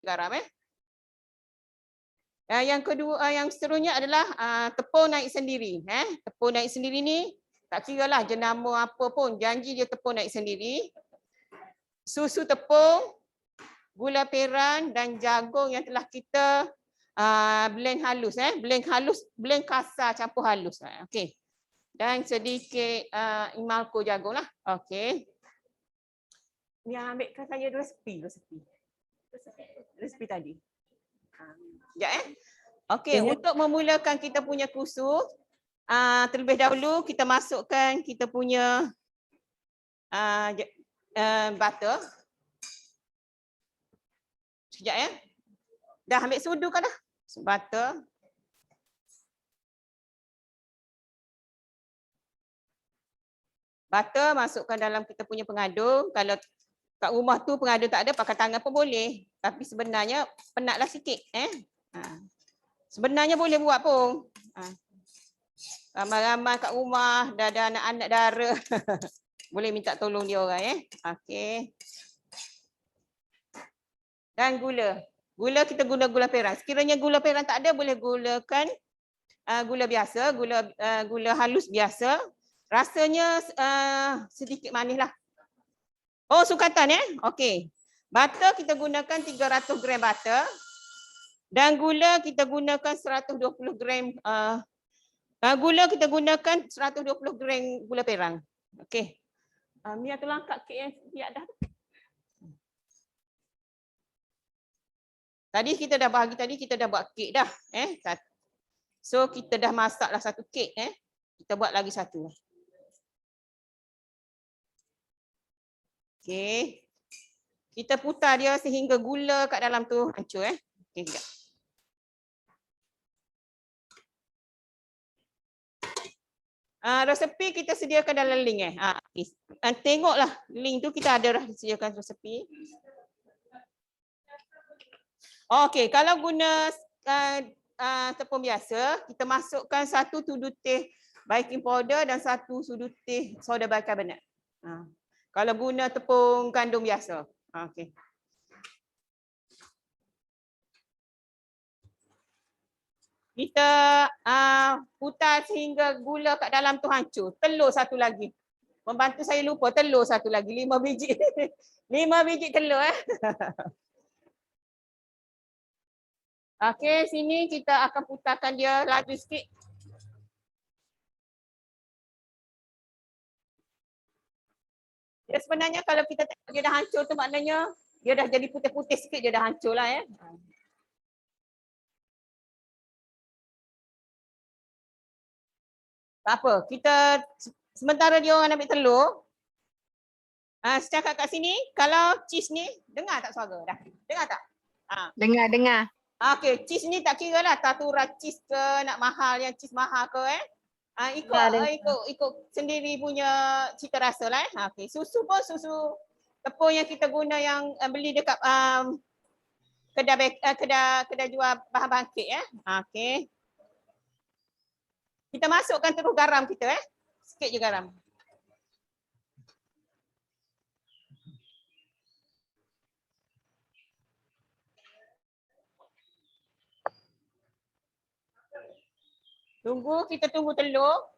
garam. Yang kedua, yang seterusnya adalah tepung naik sendiri. Tepung naik sendiri ni tak kira lah jenama apa pun, janji dia tepung naik sendiri. Susu tepung, gula peran dan jagung yang telah kita blend halus. Blend kasar campur halus. Okey. Dan sedikit imalko jagung lah. Okey. Ni ambilkan saya resepi tadi. Sekejap Okey, untuk memulakan kita punya kusut, terlebih dahulu kita masukkan kita punya butter. Sekejap Dah ambil sudu kan dah? Butter. Butter masukkan dalam kita punya pengaduk. Kalau kat rumah tu pengaduk tak ada, pakai tangan pun boleh. Tapi sebenarnya penatlah sikit. Sebenarnya boleh buat pun. Ramai-ramai kat rumah, dah ada anak-anak dara. Boleh minta tolong dia orang. Okey. Dan gula. Gula kita guna gula peran. Sekiranya gula peran tak ada, boleh gunakan gula biasa, gula halus biasa. Rasanya sedikit manis lah. Oh, sukatan Okey. Butter kita gunakan 300 gram butter. Dan gula kita gunakan 120 gram gula kita gunakan 120 gram gula perang. Okey. Mia tolong angkat kek yang siap dah. Tadi kita dah buat kek dah. So kita dah masaklah satu kek. Kita buat lagi satu. Okey. Kita putar dia sehingga gula kat dalam tu hancur. Okey, sekejap. Resepi kita sediakan dalam link tengoklah link tu, kita ada dah sediakan resepi. Okey, kalau guna tepung biasa, kita masukkan 1 sudu teh baking powder dan 1 sudu teh soda bicarbonate. Kalau guna tepung gandum biasa. Okey. Kita putar sehingga gula kat dalam tu hancur. Telur satu lagi. Membantu saya lupa, telur satu lagi. 5 biji. 5 biji telur. Okey, sini kita akan putarkan dia laju sikit. Dia sebenarnya kalau kita tengok dia dah hancur tu maknanya dia dah jadi putih-putih sikit, dia dah hancur lah Tak apa, kita sementara dia orang ambil telur. Secakap kat sini, kalau cheese ni, dengar tak suara dah? Dengar tak? Dengar. Okey, cheese ni tak kira lah tatura cheese ke, nak mahal yang cheese mahal ke ikut sendiri punya cita rasa lah Okey, susu pun susu tepung yang kita guna yang beli dekat kedai jual bahan-bahan kek Okey. Kita masukkan terus garam kita sikit je garam. Kita tunggu telur.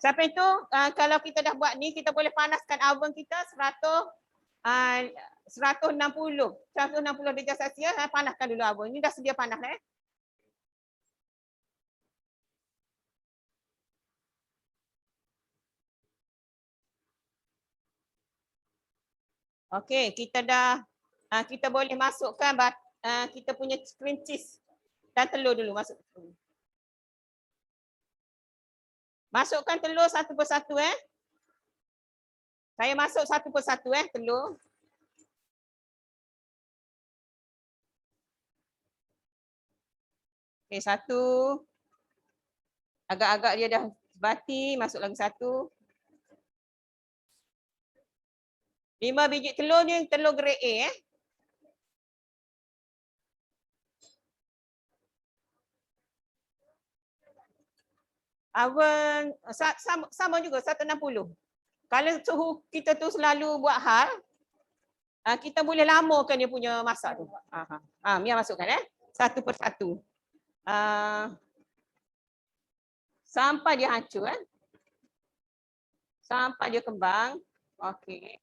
Sampai tu kalau kita dah buat ni, kita boleh panaskan oven kita 160 darjah Celsius. Panaskan dulu oven. Ni dah sedia panas Okey, kita boleh masukkan kita punya cream cheese dan telur dulu masuk. Masukkan telur satu persatu Saya masuk satu persatu telur. Okey, satu. Agak-agak dia dah bati, masuk lagi satu. 5 biji telur ni telur grade A Oven sama juga 160. Kalau suhu kita tu selalu buat hal, kita boleh lamakan dia punya masak tu. Mia masukkan satu persatu. Sampai dia hancur sampai dia kembang. Okey.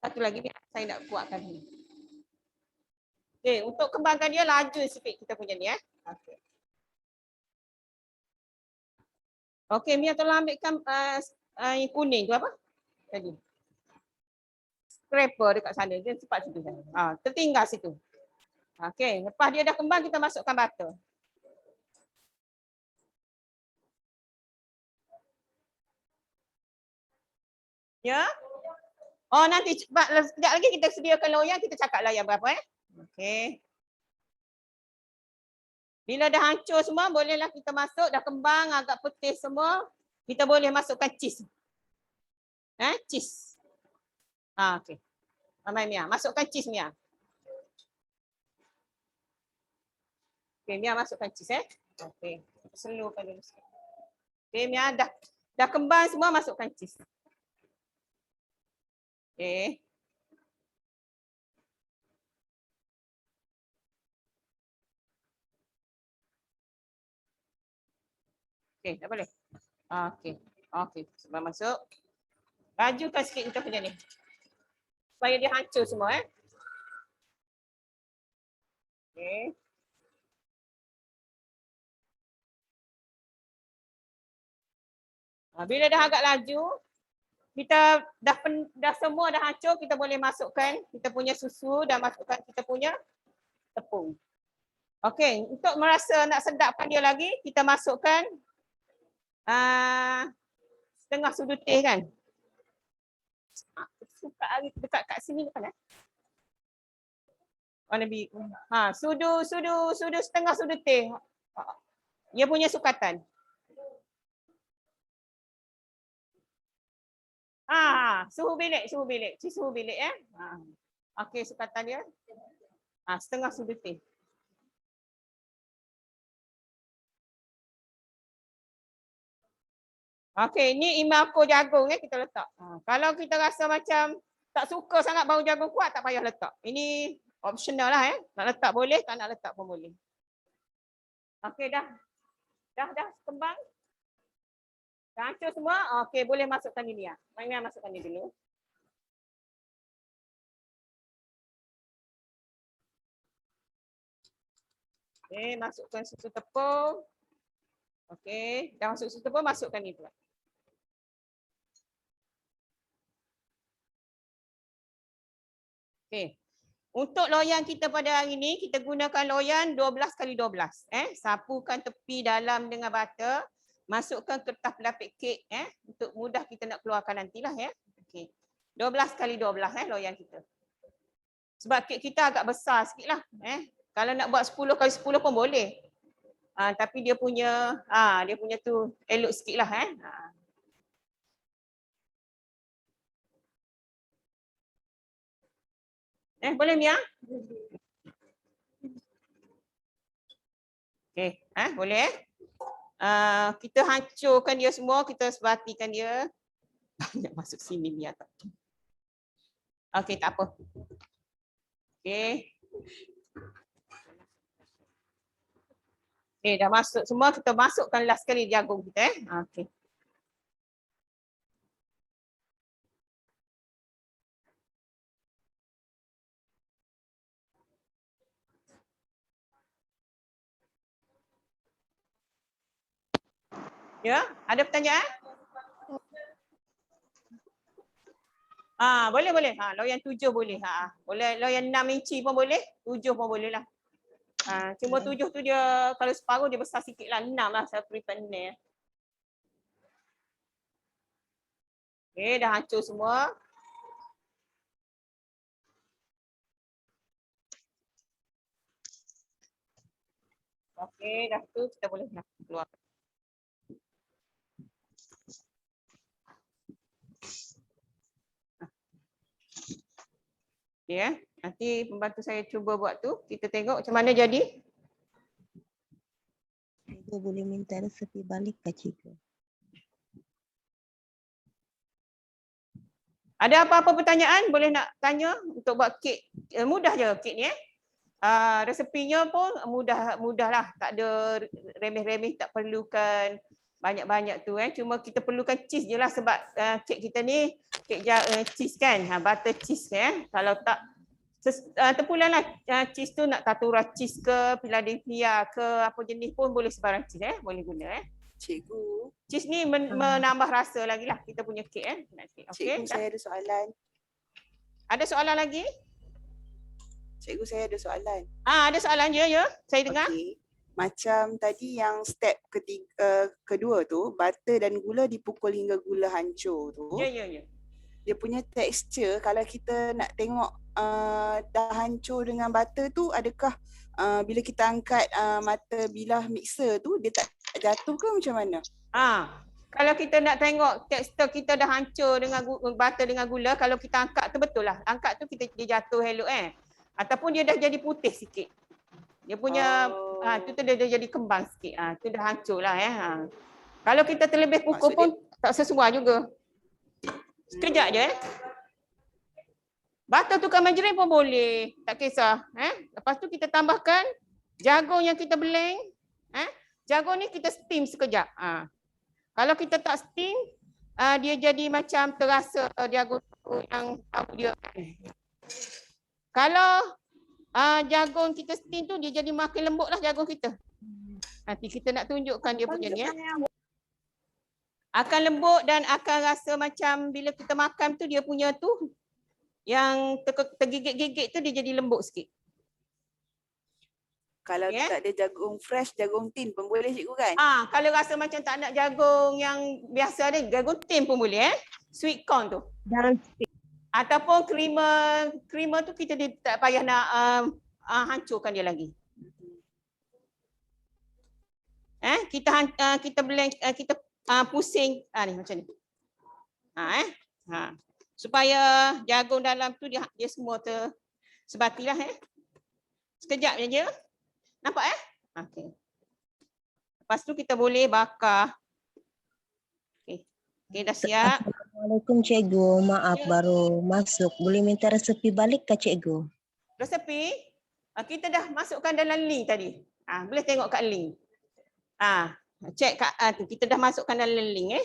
Satu lagi saya nak kuatkan ni. Okey, untuk kembangkan dia laju sikit kita punya ni Okey. Okey, Mia tolong ambilkan yang kuning tu apa? Tadi. Scraper dekat sana. Dia cepat situ. Tertinggal situ. Okey, lepas dia dah kembang kita masukkan butter. Ya. Oh, nanti sekejap lagi kita sediakan loyang, kita cakap loyang berapa Okey. Bila dah hancur semua, bolehlah kita masuk, dah kembang, agak putih semua, kita boleh masukkan cheese. Cheese. Okey. Ramai Mia, masukkan cheese Mia. Okey, Mia masukkan cheese Okey. Slowkan dulu sikit. Okey, Mia dah kembang semua, masukkan cheese. Okey. Okey, dah boleh. Okey. Okey, sebab masuk. Lajukan sikit kita punya ni. Supaya dia hancur semua Okey. Bila dah agak laju, kita dah semua dah hancur, kita boleh masukkan kita punya susu dan masukkan kita punya tepung. Okey, untuk merasa nak sedapkan dia lagi, kita masukkan setengah sudu teh kan. Suka dekat kat sini kan lebih sudu setengah sudu teh. Dia punya sukatan. Suhu bilik. Suhu bilik Okey, sukatan dia. Setengah sudu teh. Okey, ni imako jagung kita letak. Kalau kita rasa macam tak suka sangat bau jagung kuat, tak payah letak. Ini optional lah Nak letak boleh, tak nak letak pun boleh. Okey, dah kembang. Dah hancur semua. Okey, boleh masukkan ini Mari masukkan ni dulu. Okey, masukkan susu tepung. Okey, dah masuk susu tepung, masukkan ni pula. Okey. Untuk loyang kita pada hari ni, kita gunakan loyang 12x12. Sapukan tepi dalam dengan butter. Masukkan kertas pelapik kek untuk mudah kita nak keluarkan nantilah Okey. 12x12 loyang kita. Sebab kek kita agak besar sikitlah Kalau nak buat 10x10 pun boleh. Tapi dia punya tu elok sikitlah boleh Mia? Okey, boleh kita hancurkan dia semua, kita sebatikan dia. Banyak masuk sini Mia tak. Okey, tak apa. Okey. Dah masuk semua, kita masukkan last sekali jagung kita Okey. Ya, ada pertanyaan? Boleh. Loyang 7 boleh. Boleh loyang 6 inci pun boleh, 7 pun boleh lah. Cuma 7 tu dia kalau separuh dia besar sikit lah. 6 lah saya prefer ni. Okey, dah hancur semua. Okey, dah tu kita boleh keluar. Nanti pembantu saya cuba buat tu. Kita tengok macam mana jadi. Cikgu boleh minta resepi balik ke cikgu? Ada apa-apa pertanyaan? Boleh nak tanya untuk buat kek. Mudah je kek ni. Resepinya pun mudahlah. Tak ada remeh-remeh, tak perlukan banyak-banyak tu. Cuma kita perlukan cheese je lah sebab kek kita ni kek cheese kan. Butter cheese kan. Kalau tak terpulang lah cheese tu nak tatura cheese ke, Philadelphia ke, apa jenis pun boleh sebarang cheese boleh guna Cikgu. Cheese ni menambah rasa lagi lah kita punya kek Okay, Cikgu, saya ada soalan. Ada soalan lagi? Cikgu, saya ada soalan. Ada soalan je ya. Saya dengar. Okay. Macam tadi yang step kedua tu, butter dan gula dipukul hingga gula hancur tu. Ya. Dia punya tekstur kalau kita nak tengok dah hancur dengan butter tu, adakah bila kita angkat mata bilah mixer tu dia tak jatuh ke macam mana? Kalau kita nak tengok tekstur kita dah hancur dengan butter dengan gula, kalau kita angkat tu betul lah. Angkat tu dia jatuh elok ataupun dia dah jadi putih sikit. Dia punya tu dia jadi kembang sikit. Tu dah hancur lah Kalau kita terlebih pukul pun tak sesuai juga. Sekejap je Butter tukar margarin pun boleh, tak kisah. Lepas tu kita tambahkan jagung yang kita blend. Jagung ni kita steam sekejap. Kalau kita tak steam, dia jadi macam terasa jagung yang dia. Kalau jagung kita steam tu dia jadi makin lembut lah jagung kita. Nanti kita nak tunjukkan dia punya ni. Akan lembut dan akan rasa macam bila kita makan tu dia punya tu yang tergigit-gigit tu dia jadi lembut sikit. Kalau tak ada jagung fresh, jagung tin pun boleh cikgu kan? Kalau rasa macam tak nak jagung yang biasa ni, jagung tin pun boleh Sweet corn tu. Ataupun creamer tu kita tak payah nak hancurkan dia lagi. Kita blend, kita pusing ni macam ni. Supaya jagung dalam tu dia semua sebatilah Sekejap je. Nampak Okey. Lepas tu kita boleh bakar. Okey. Dah siap. Assalamualaikum cikgu. Maaf baru masuk. Boleh minta resepi balik ke cikgu? Resepi kita dah masukkan dalam link tadi. Boleh tengok kat link. Cek kat tu kita dah masukkan dalam link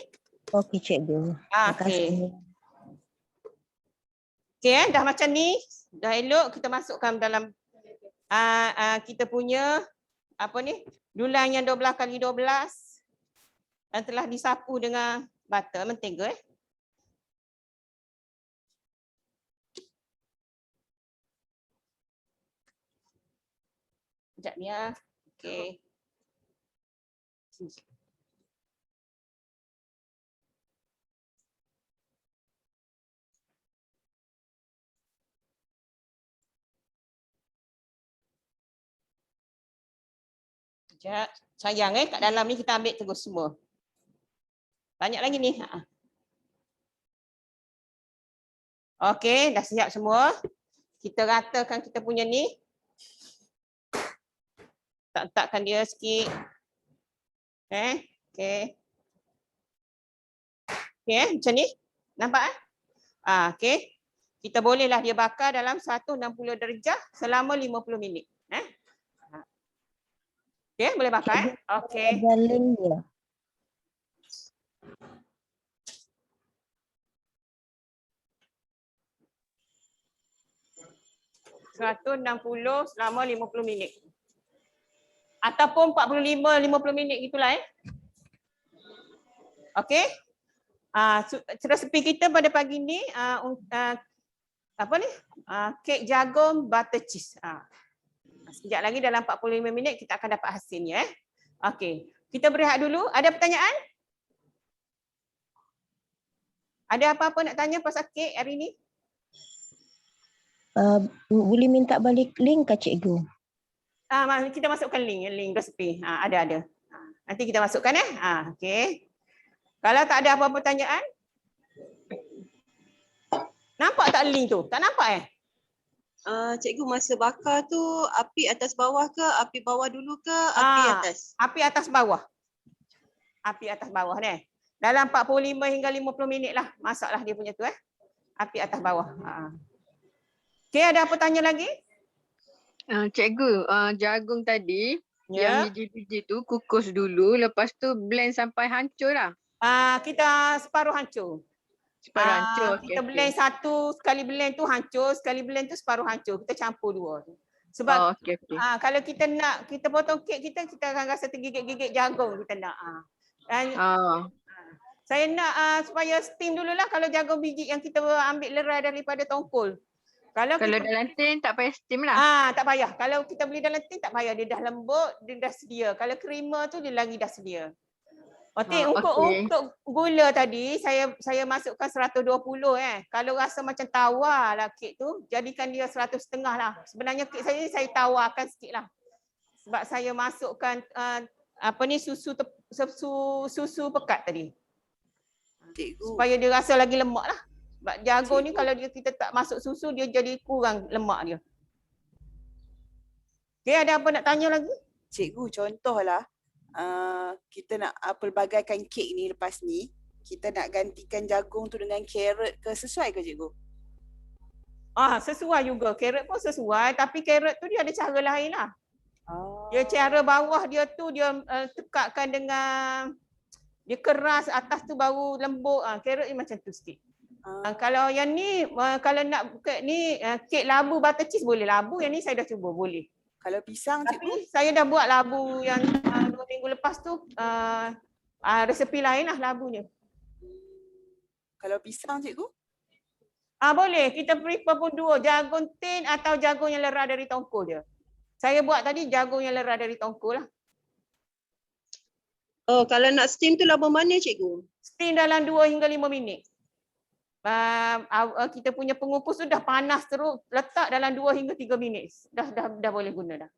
Okey cikgu. Terima kasih. Okey dah macam ni, dah elok kita masukkan dalam kita punya dulang yang 12x12 dan telah disapu dengan butter mentega Sekejap ni Okey. Sekejap. Sayang kat dalam ni kita ambil terus semua. Banyak lagi ni. Okey, dah siap semua. Kita ratakan kita punya ni. Letakkan dia sikit. Okey. Okey macam ni. Nampak okey. Kita bolehlah dia bakar dalam 160 darjah selama 50 minit. Okey, boleh bakar Okey. Ada link dia. $160 selama 50 minit. Ataupun 45-50 minit gitulah Okey. Resepi kita pada pagi ni kek jagung butter cheese. Sekejap lagi dalam 45 minit kita akan dapat hasilnya Okey. Kita berehat dulu. Ada pertanyaan? Ada apa-apa nak tanya pasal kek hari ni? Boleh minta balik link ke cikgu? Kita masukkan link resepi. Ada. Nanti kita masukkan Okey. Kalau tak ada apa-apa pertanyaan? Nampak tak link tu? Tak nampak Cikgu, masa bakar tu api atas bawah ke, api bawah dulu ke, api atas? Api atas bawah. Api atas bawah ni. Dalam 45 hingga 50 minit lah masaklah dia punya tu api atas bawah. Okey, ada apa tanya lagi? Cikgu, jagung tadi yang Ya. biji-biji tu kukus dulu, lepas tu blend sampai hancur lah. Kita separuh hancur. Separuh hancur. Kita blend satu, sekali blend tu hancur, sekali blend tu separuh hancur. Kita campur dua tu. Sebab Okey. kalau kita nak, kita potong kek kita akan rasa tergigit-gigit jagung kita nak. Dan saya nak supaya steam dululah kalau jagung biji yang kita ambil lerai daripada tongkol. Kalau dalam tin tak payah steam lah. tak payah. Kalau kita beli dalam tin tak payah. Dia dah lembut, dia dah sedia. Kalau creamer tu dia lagi dah sedia. Okey, untuk gula tadi saya masukkan 120 . Kalau rasa macam tawar lah kek tu, jadikan dia 100 setengah lah. Sebenarnya kek saya tawarkan sikit lah. Sebab saya masukkan susu pekat tadi. Supaya dia rasa lagi lemak lah. Sebab jagung ni kalau kita tak masuk susu, dia jadi kurang lemak dia. Okey, ada apa nak tanya lagi? Cikgu, contohlah kita nak pelbagaikan kek ni lepas ni, kita nak gantikan jagung tu dengan carrot ke, sesuai ke cikgu? Sesuai juga. Carrot pun sesuai, tapi carrot tu dia ada cara lain lah. Dia cara bawah dia tu dia tekakkan dengan dia keras, atas tu baru lembut. Carrot ni macam tu sikit. Kalau yang ni, kalau nak buka ni kek labu butter cheese boleh. Labu yang ni saya dah cuba, boleh. Kalau pisang cikgu? Tapi saya dah buat labu yang 2 minggu lepas tu, resepi lain lah labunya. Kalau pisang cikgu? Boleh, kita prefer pun dua, jagung tin atau jagung yang lerah dari tongkol dia. Saya buat tadi jagung yang lerah dari tongkol lah. Oh, kalau nak steam tu lama mana cikgu? Steam dalam 2 hingga 5 minit. Kita punya pengukus tu dah panas terus, letak dalam 2 hingga 3 minit. Dah boleh guna dah.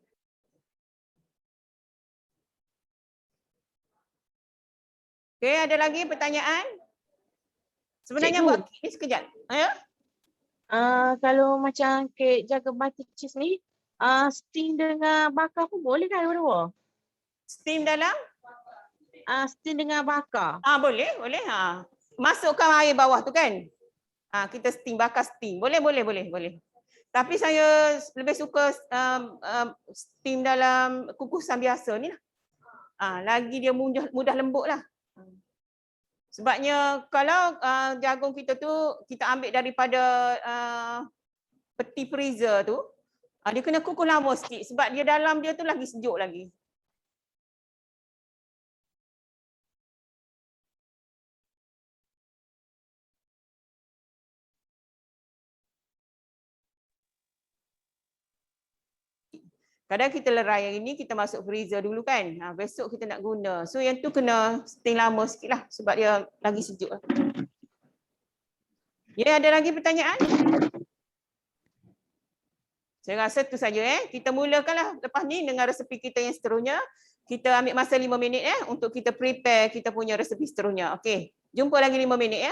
Okey, ada lagi pertanyaan? Sebenarnya Cikgu. buat kek ni sekejap. Kalau macam kek jagung butter cheese ni, steam dengan bakar pun boleh kan dua-dua? Steam dalam? Steam dengan bakar. Boleh. Masukkan air bawah tu kan? Kita steam, bakar steam. Boleh. Tapi saya lebih suka steam dalam kukusan biasa ni lah. Lagi dia mudah lembut lah. Sebabnya kalau jagung kita tu kita ambil daripada peti freezer tu, dia kena kukus lama sikit sebab dia dalam dia tu lagi sejuk lagi. Kadang kita lerai yang ini, kita masuk freezer dulu kan. Besok kita nak guna. So yang tu kena steam lama sikit lah sebab dia lagi sejuk lah. Ya, ada lagi pertanyaan? Saya rasa tu saja. Kita mulakanlah lepas ni dengan resepi kita yang seterusnya. Kita ambil masa 5 minit untuk kita prepare kita punya resepi seterusnya. Okey, jumpa lagi 5 minit .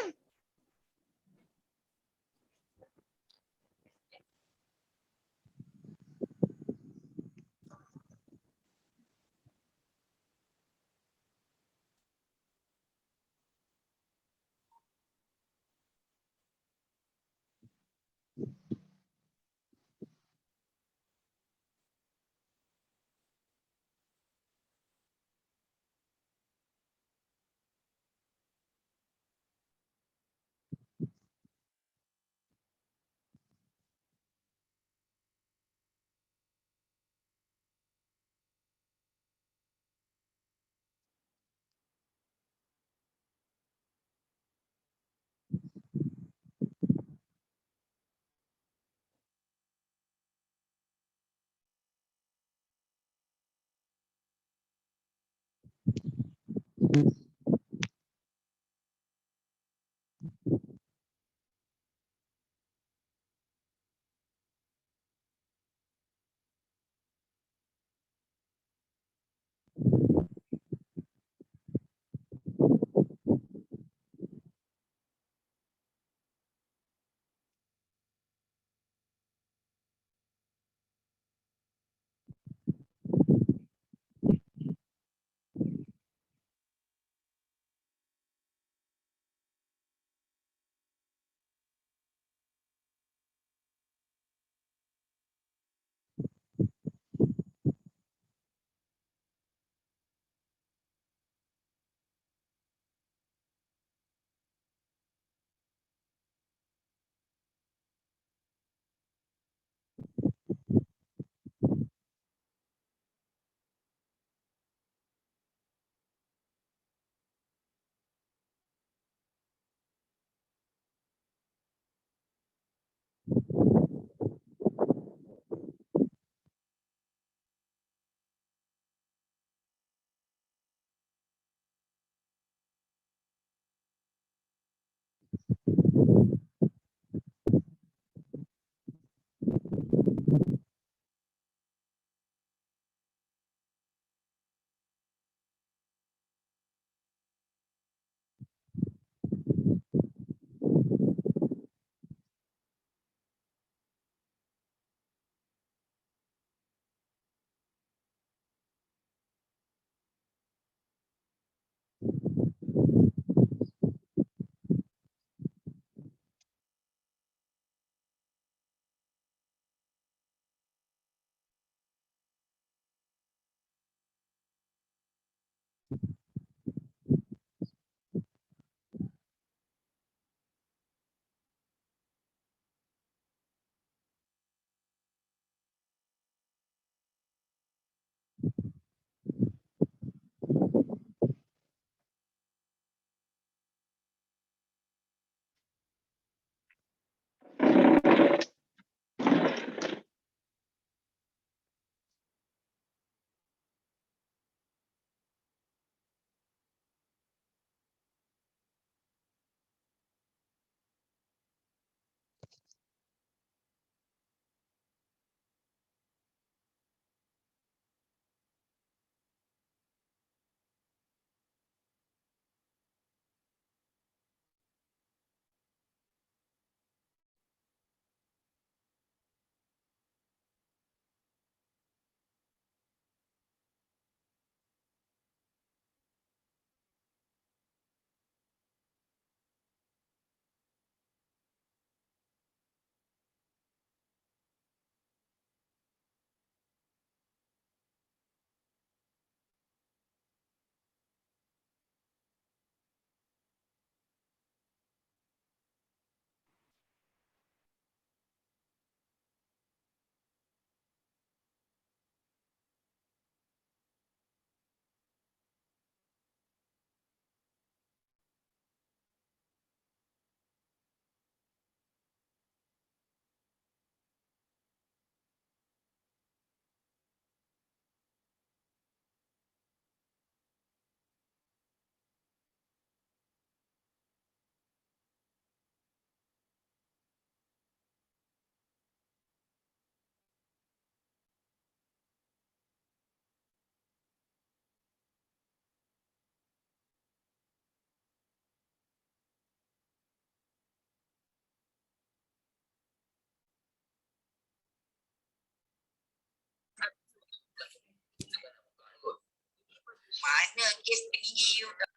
Mana kes tinggi udah.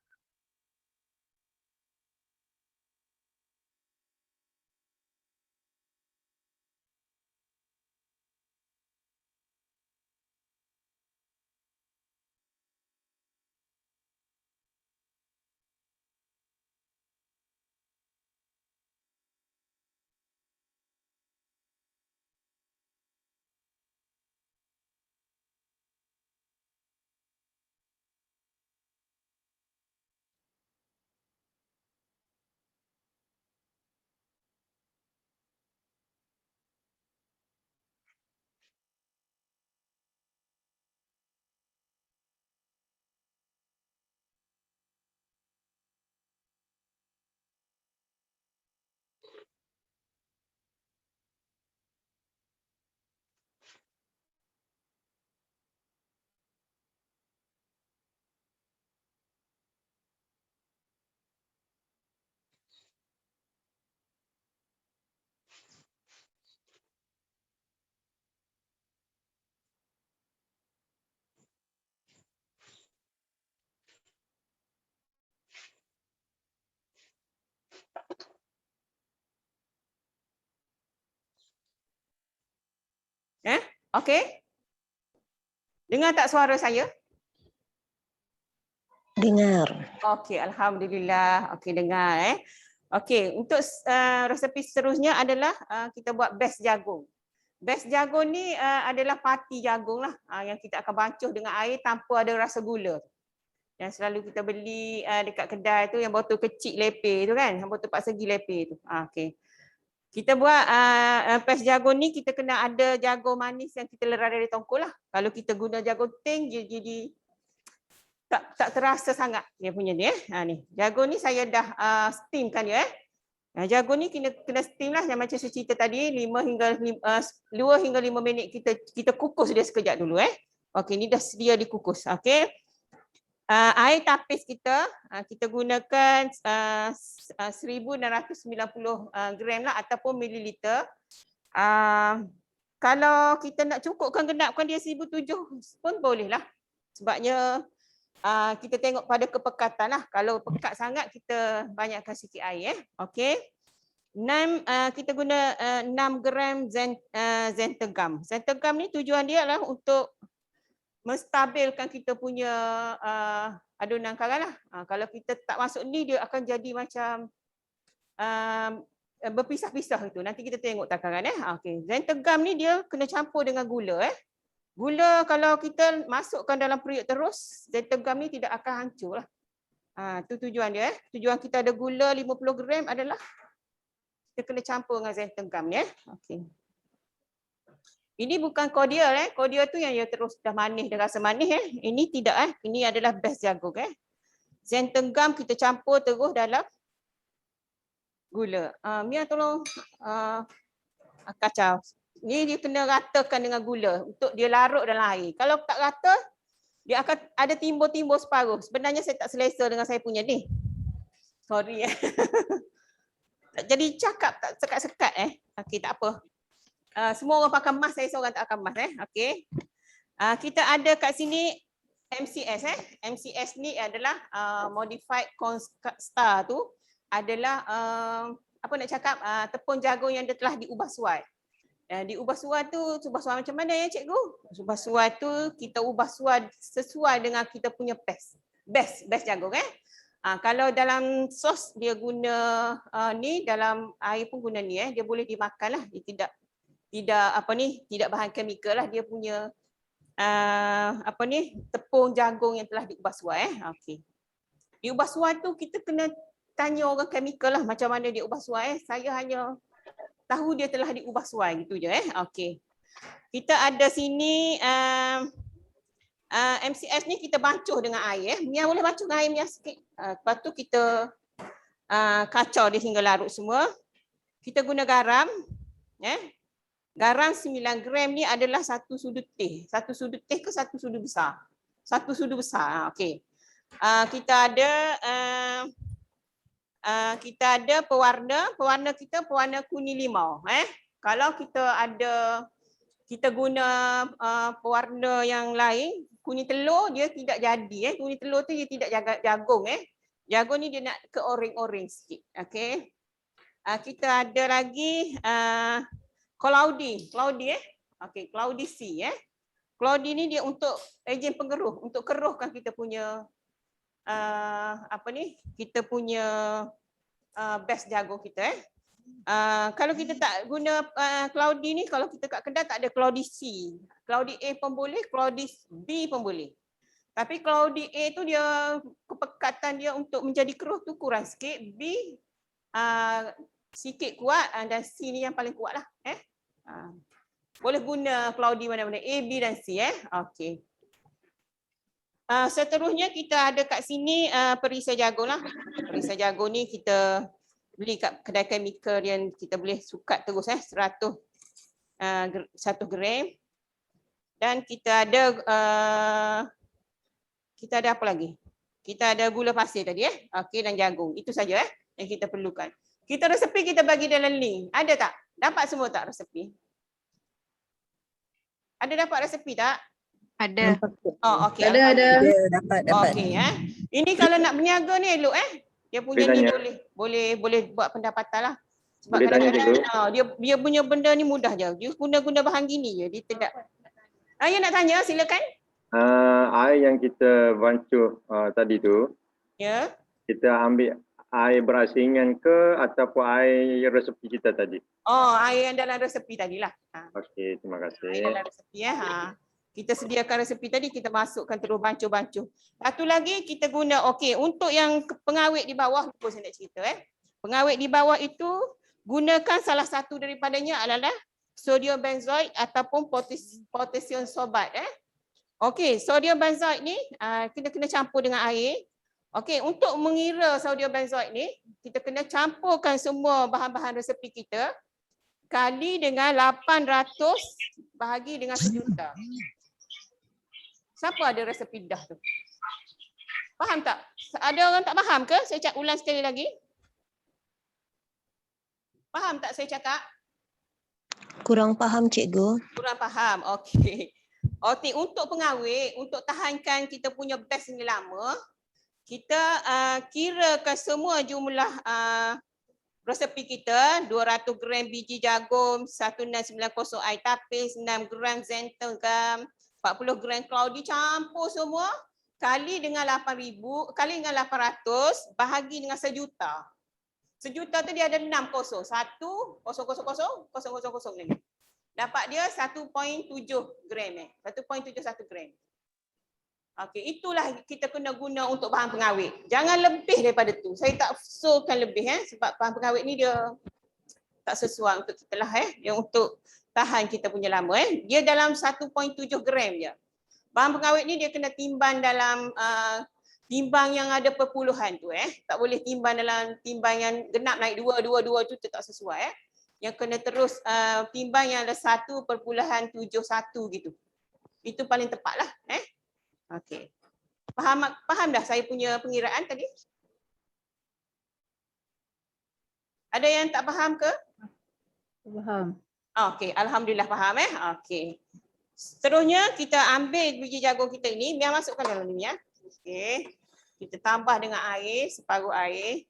Okey. Dengar tak suara saya? Dengar. Okey, alhamdulillah. Okey, dengar Okey, untuk resepi seterusnya adalah kita buat bes jagung. Bes jagung ni adalah parti jagung lah yang kita akan bancuh dengan air tanpa ada rasa gula. Yang selalu kita beli dekat kedai tu yang botol kecil lepeh tu kan, yang botol 4 segi lepeh tu. Okey. Kita buat pes jagung ni kita kena ada jagung manis yang kita lerai dari tongkol lah. Kalau kita guna jagung ting dia jadi tak terasa sangat dia punya ni ni. Jagung ni saya dah steamkan dia jagung ni kena steam lah yang macam saya cerita tadi 2 hingga 5 minit kita kukus dia sekejap dulu Okey, ni dah sedia dikukus. Okey. Air tapis kita gunakan 1690 gram lah ataupun mililiter. Kalau kita nak cukupkan genapkan dia 1007 pun boleh lah. Sebabnya kita tengok pada kepekatan lah. Kalau pekat sangat kita banyakkan sikit air Okey. Kita guna 6 gram zentegam. Zentegam ni tujuan dia adalah untuk menstabilkan kita punya adunan karang lah. Kalau kita tak masuk ni dia akan jadi macam berpisah-pisah itu. Nanti kita tengok takaran Okey. Zentegam ni dia kena campur dengan gula Gula kalau kita masukkan dalam periuk terus, zentegam ni tidak akan hancur lah. Itu tujuan dia Tujuan kita ada gula 50 gram adalah kita kena campur dengan zentegam ni Okey. Ini bukan cordial cordial tu yang dia terus dah manis, dah rasa manis Ini tidak Ini adalah bes jagung Zentegam kita campur terus dalam gula. Mia tolong kacau. Ni dia kena ratakan dengan gula untuk dia larut dalam air. Kalau tak rata, dia akan ada timbul-timbul separuh. Sebenarnya saya tak selesa dengan saya punya ni. Sorry Jadi cakap tak sekat-sekat Okey, tak apa. Semua orang pakai mask, saya seorang tak pakai mask Okey. Kita ada kat sini MCS MCS ni adalah modified corn star tu adalah apa nak cakap tepung jagung yang dia telah diubah suai. Diubah suai tu macam mana cikgu? Ubah suai tu kita ubah suai sesuai dengan kita punya bes jagung kalau dalam sos dia guna ni, dalam air pun guna ni dia boleh dimakan lah. Dia tidak bahan kimia lah, dia punya tepung jagung yang telah diubah suai Okey. Diubah suai tu kita kena tanya orang kimia lah macam mana dia ubah suai Saya hanya tahu dia telah diubah suai gitu je Okey. Kita ada sini MCS ni kita bancuh dengan air Mia boleh bancuh dengan air Mia sikit. Lepas tu kita kacau dia hingga larut semua. Kita guna garam Garam 9 gram ni adalah 1 sudut teh. 1 sudut teh ke 1 sudut besar? 1 sudut besar. Okey. Kita ada pewarna kita pewarna kuning limau Kalau kita guna pewarna yang lain, kuning telur dia tidak jadi kuning telur tu dia tidak jagung Jagung ni dia nak ke orange sikit. Okey. Kita ada lagi cloudy. Okey, cloudy C Cloudy ni dia untuk ejen pengeruh, untuk keruhkan kita punya kita punya best jagung kita kalau kita tak guna cloudy ni, kalau kita kat kedai tak ada cloudy C. Cloudy A pun boleh, cloudy B pun boleh. Tapi cloudy A tu dia kepekatan dia untuk menjadi keruh tu kurang sikit, B sikit kuat dan C ni yang paling kuat lah. Boleh guna cloudy mana-mana, A, B dan C. Okey. Seterusnya kita ada kat sini perisai jagung lah. Perisai jagung ni kita beli kat kedai chemical yang kita boleh sukat terus 100 1 gram. Dan kita ada apa lagi? Kita ada gula pasir tadi okey, dan jagung. Itu saja yang kita perlukan. Resepi kita bagi dalam link. Ada tak? Dapat semua tak resepi? Ada dapat resepi tak? Ada. Oh, okey. Ada. Dapat. Okey Ini kalau nak berniaga ni elok Dia punya ni boleh buat pendapatan lah. Sebab kadang-kadang dia punya benda ni mudah je. Dia guna bahan gini je. Dia tidak. Ya nak tanya, silakan. Air yang kita bancuh tadi tu, Ya. kita ambil air berasingan ke ataupun air resepi kita tadi? Air yang dalam resepi tadilah. Okey, terima kasih. Air dalam resepi Kita sediakan resepi tadi, kita masukkan terus bancuh-bancuh. Satu lagi kita guna, untuk yang pengawet di bawah, lupa saya nak cerita Pengawet di bawah itu, gunakan salah satu daripadanya adalah sodium benzoid ataupun potassium sorbat. Sodium benzoid ni kita kena campur dengan air. Untuk mengira sodium benzoid ni, kita kena campurkan semua bahan-bahan resepi kita kali dengan 800 bahagi dengan 1 juta. Siapa ada resepi dah tu? Faham tak? Ada orang tak faham ke? Saya ulang sekali lagi. Faham tak saya cakap? Kurang faham cikgu. Kurang faham. Okey. Untuk pengawet, untuk tahankan kita punya best ni lama, kita kirakan semua jumlah resepi kita, 200 gram biji jagung, 1690 air tapis, 6 gram xanthan, 40 gram cloudy, campur semua kali dengan 8,000, kali dengan 800 bahagi dengan 1 juta. 1 juta tu dia ada 6 kosong. 1 kosong kosong kosong kosong kosong kosong lagi. Dapat dia 1.7 gram 1.71 gram. Itulah kita kena guna untuk bahan pengawet. Jangan lebih daripada tu. Saya tak usulkan lebih sebab bahan pengawet ni dia tak sesuai untuk kita lah yang untuk tahan kita punya lama Dia dalam 1.7 gram je. Bahan pengawet ni dia kena timbang dalam timbang yang ada perpuluhan tu Tak boleh timbang dalam timbang yang genap naik 2 tu tak sesuai Yang kena terus timbang yang ada 1.71 gitu. Itu paling tepat lah Okey. Faham dah saya punya pengiraan tadi? Ada yang tak faham ke? Faham. Okey, alhamdulillah faham Okey. Seterusnya kita ambil biji jagung kita ini, biar masukkan dalam ni Okey. Kita tambah dengan air, separuh air.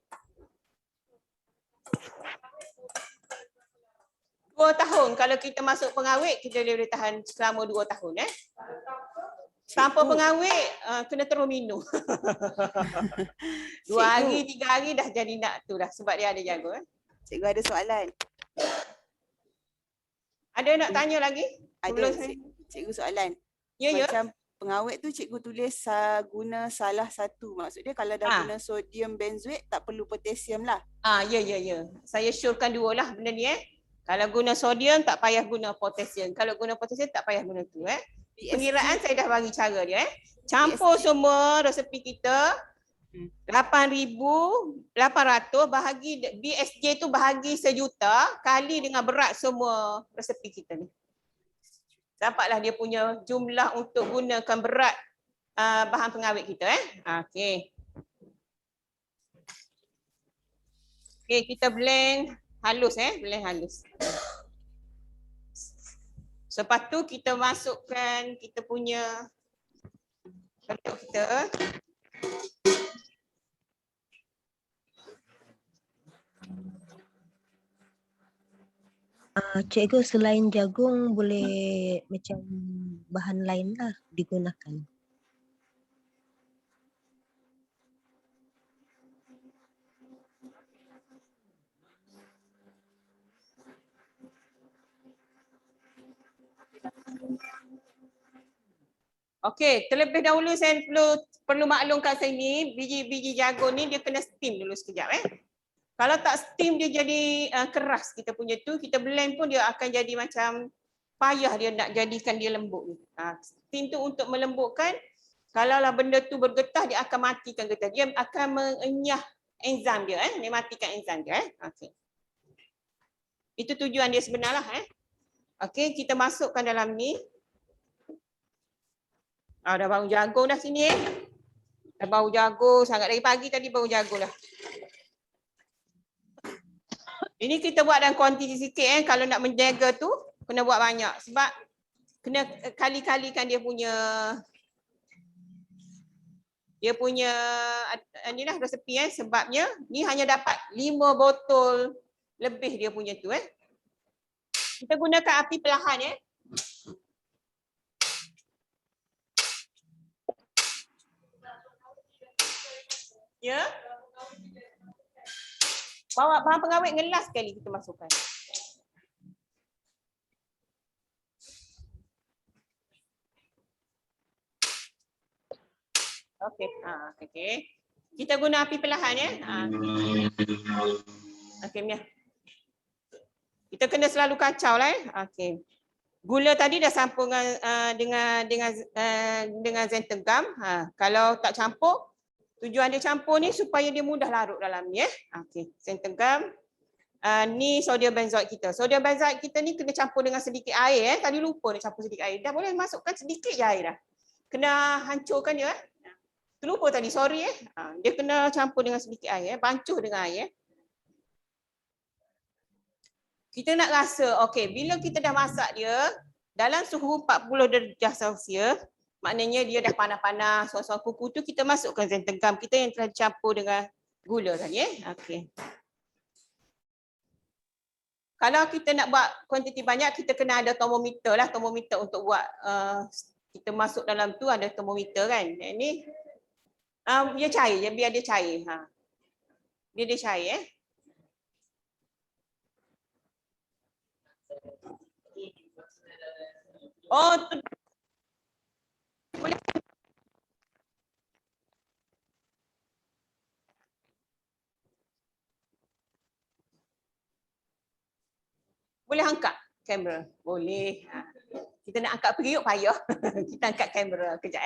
2 tahun kalau kita masuk pengawet, kita boleh tahan selama 2 tahun Tanpa pengawet kena terus minum. 2 hari, 3 hari dah jadi nak tu dah sebab dia ada jagung Cikgu ada soalan. Ada nak tanya lagi? Ada cikgu soalan. Ya. Macam pengawet tu cikgu tulis guna salah satu. Maksudnya kalau dah guna sodium benzoat tak perlu potasium lah. Ya. Saya syorkan 2 lah benda ni Kalau guna sodium tak payah guna potasium. Kalau guna potasium tak payah guna tu Pengiraan saya dah bagi cara dia Campur semua resepi kita 8,800 bahagi BSJ tu bahagi 1 juta kali dengan berat semua resepi kita ni. Dapatlah dia punya jumlah untuk gunakan berat bahan pengawet kita Okey. Okey, kita blend halus blend halus. Lepas tu kita masukkan kita punya Untuk kita. Cikgu selain jagung boleh macam bahan lain lah digunakan. Okey, terlebih dahulu saya perlu maklumkan saya ni, biji-biji jagung ni dia kena steam dulu sekejap Kalau tak steam dia jadi keras kita punya tu, kita blend pun dia akan jadi macam payah dia nak jadikan dia lembut. Steam tu untuk melembutkan, kalaulah benda tu bergetah dia akan matikan getah. Dia akan mengenyah enzim dia dia matikan enzim dia Okey. Itu tujuan dia sebenarlah Okey, kita masukkan dalam ni. Dah bau jagung dah sini Dah bau jagung sangat dari pagi tadi bau jagung dah. Ini kita buat dalam kuantiti sikit Kalau nak menjaga tu kena buat banyak sebab kena kali-kalikan dia punya inilah resepi sebabnya ni hanya dapat 5 botol lebih dia punya tu Kita gunakan api perlahan Ya. Bawa bahan pengawet ngelas sekali kita masukkan. Okey. Okey. Kita guna api perlahan Okey, Mia. Kita kena selalu kacau lah Okey. Gula tadi dah campur dengan zentegam. Kalau tak campur, tujuan dia campur ni supaya dia mudah larut dalam ni Okey, zentegam. Ni sodium benzoat kita. Sodium benzoat kita ni kena campur dengan sedikit air Tadi lupa nak campur sedikit air. Dah boleh masukkan sedikit je air dah. Kena hancurkan dia Terlupa tadi, sorry Dia kena campur dengan sedikit air bancuh dengan air Kita nak rasa, okey, bila kita dah masak dia dalam suhu 40 darjah Celsius, maknanya dia dah panas-panas, suar-suar kuku tu kita masukkan zentegam kita yang telah dicampur dengan gula tadi Okey. Kalau kita nak buat kuantiti banyak, kita kena ada termometer lah, termometer untuk buat kita masuk dalam tu ada termometer kan. Ini dia cair je, biar dia cair. Biar dia cair Oh, tu boleh. Boleh angkat kamera? Boleh. Kita nak angkat periuk payah. Kita angkat kamera kejap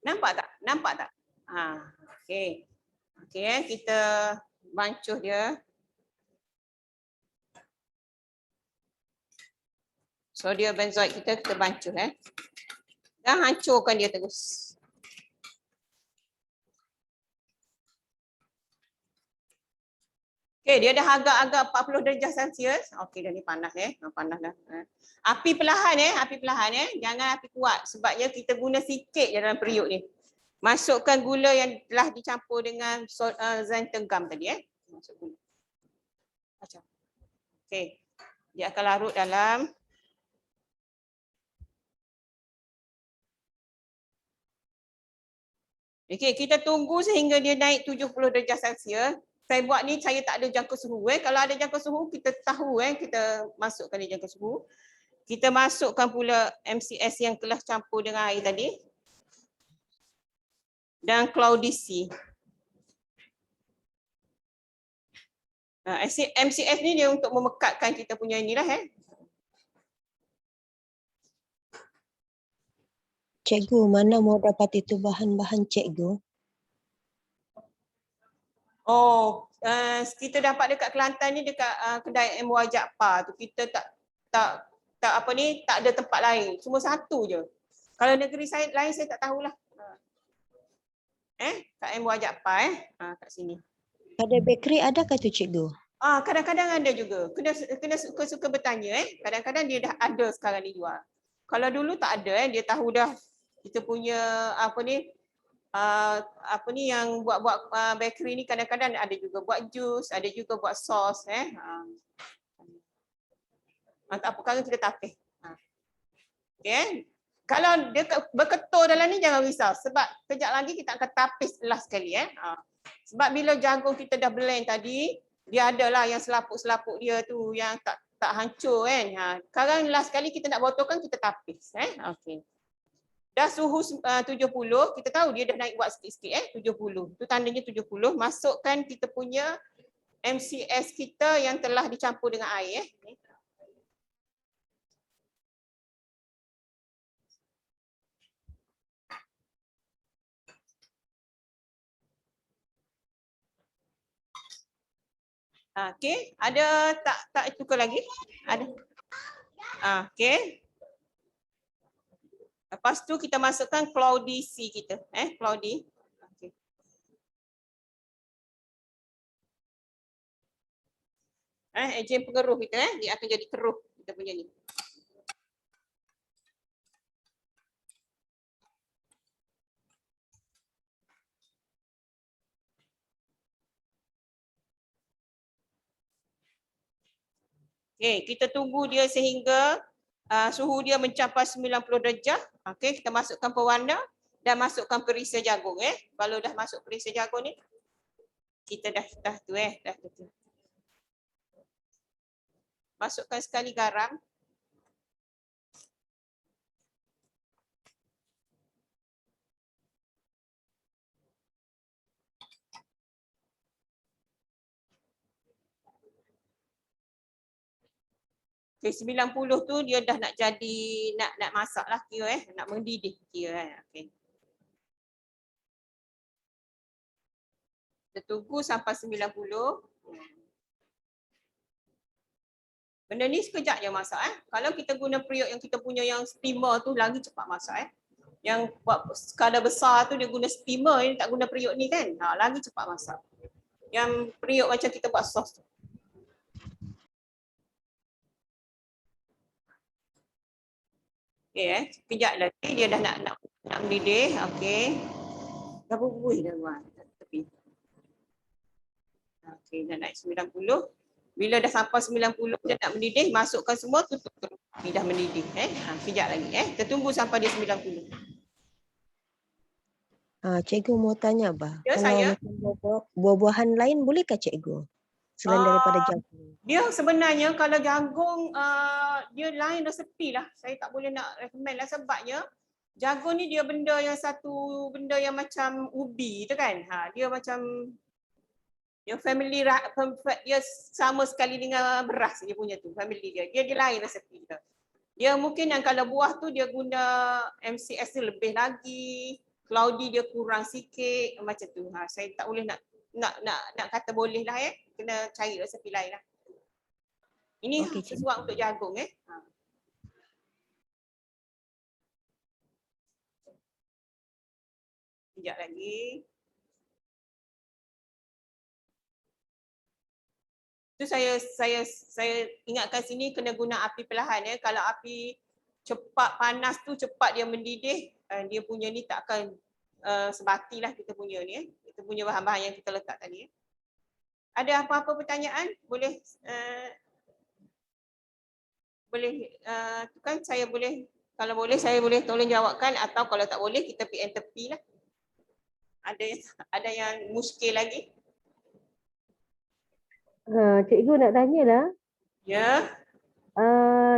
Nampak tak? Nampak tak? Okey. Okey, kita bancuh dia. Sodium benzoat kita bancuh dan hancurkan dia terus. Okey, dia dah agak-agak 40 darjah Celsius. Okey, dah ni panas panas dah. Api perlahan api perlahan jangan api kuat sebabnya kita guna sikit je dalam periuk ni. Masukkan gula yang telah dicampur dengan zentegam tadi Masuk gula. Macam. Okey. Dia akan larut dalam Okey, kita tunggu sehingga dia naik 70 darjah Celsius. Saya buat ni saya tak ada jangka suhu Kalau ada jangka suhu kita tahu kita masukkan di jangka suhu. Kita masukkan pula MCS yang telah campur dengan air tadi. Dan Claudicea. MCS ni dia untuk memekatkan kita punya inilah Cikgu, mana mau dapat itu bahan-bahan cikgu? Oh, kita dapat dekat Kelantan ni dekat kedai M. Wajak Pa tu kita tak ada tempat lain. Cuma satu je. Kalau negeri lain saya tak tahulah. Kak M buat Japar kat sini. Pada bakery adakah tu cikgu? Kadang-kadang ada juga. Kena suka-suka bertanya. Kadang-kadang dia dah ada sekarang dijual. Kalau dulu tak ada, dia tahu dah kita punya yang buat bakery ni kadang-kadang ada juga buat jus, ada juga buat sos. Tak apa, kalau kita tapis. Okay. Kalau dia berketul dalam ni jangan risau sebab kejap lagi kita akan tapis last sekali. Sebab bila jagung kita dah blend tadi, dia adalah yang selaput-selaput dia tu yang tak hancur kan. Sekarang last sekali kita nak botolkan, kita tapis. Okey. Dah suhu 70, kita tahu dia dah naik buat sikit-sikit 70. Tu tandanya 70. Masukkan kita punya MCS kita yang telah dicampur dengan air. Okey, ada tak tukar lagi? Ada. Okey. Lepas tu kita masukkan cloudy C kita, cloudy. Okey. Ejen pengeruh kita dia akan jadi keruh kita punya ni. Okey, kita tunggu dia sehingga suhu dia mencapai 90 darjah. Okey, kita masukkan pewarna dan masukkan perisa jagung. Kalau dah masuk perisa jagung ni, kita dah tu. Masukkan sekali garam. Okay, 90 tu dia dah nak jadi nak masak lah kira nak mendidih kira okey. Kita tunggu sampai 90. Benda ni sekejap je masak Kalau kita guna periuk yang kita punya yang steamer tu lagi cepat masak Yang buat skala besar tu dia guna steamer, dia tak guna periuk ni kan. Lagi cepat masak. Yang periuk macam kita buat sos tu. Okey sekejap lagi dia dah nak mendidih. Okey. Dah berbuih dah buat tepi. Okey dah naik 90. Bila dah sampai 90 dia nak mendidih, masukkan semua, tutup terus. Dah mendidih sekejap lagi Kita tunggu sampai dia 90. Cikgu mau tanya bah. Ya, Kalau saya. macam buah-buahan lain bolehkah cikgu? Selain daripada jagung. Dia sebenarnya kalau jagung dia lain resepi lah. Saya tak boleh nak recommend lah sebabnya jagung ni dia benda yang macam ubi tu kan. Dia macam dia family dia sama sekali dengan beras dia punya tu family dia. Dia lain resepi dia. Dia mungkin yang kalau buah tu dia guna MCS tu lebih lagi, cloudy dia kurang sikit macam tu. Saya tak boleh nak kata boleh lah kena cari resepi lain lah. Ini sesuai untuk jagung Sekejap lagi. Tu saya ingatkan sini kena guna api perlahan Kalau api cepat panas tu cepat dia mendidih, dia punya ni tak akan sebatilah kita punya ni Kita punya bahan-bahan yang kita letak tadi Ada apa-apa pertanyaan? Boleh tu kan saya boleh, kalau boleh saya boleh tolong jawabkan atau kalau tak boleh kita tepi lah. Ada yang muskil lagi? Cikgu nak tanya lah. Ya.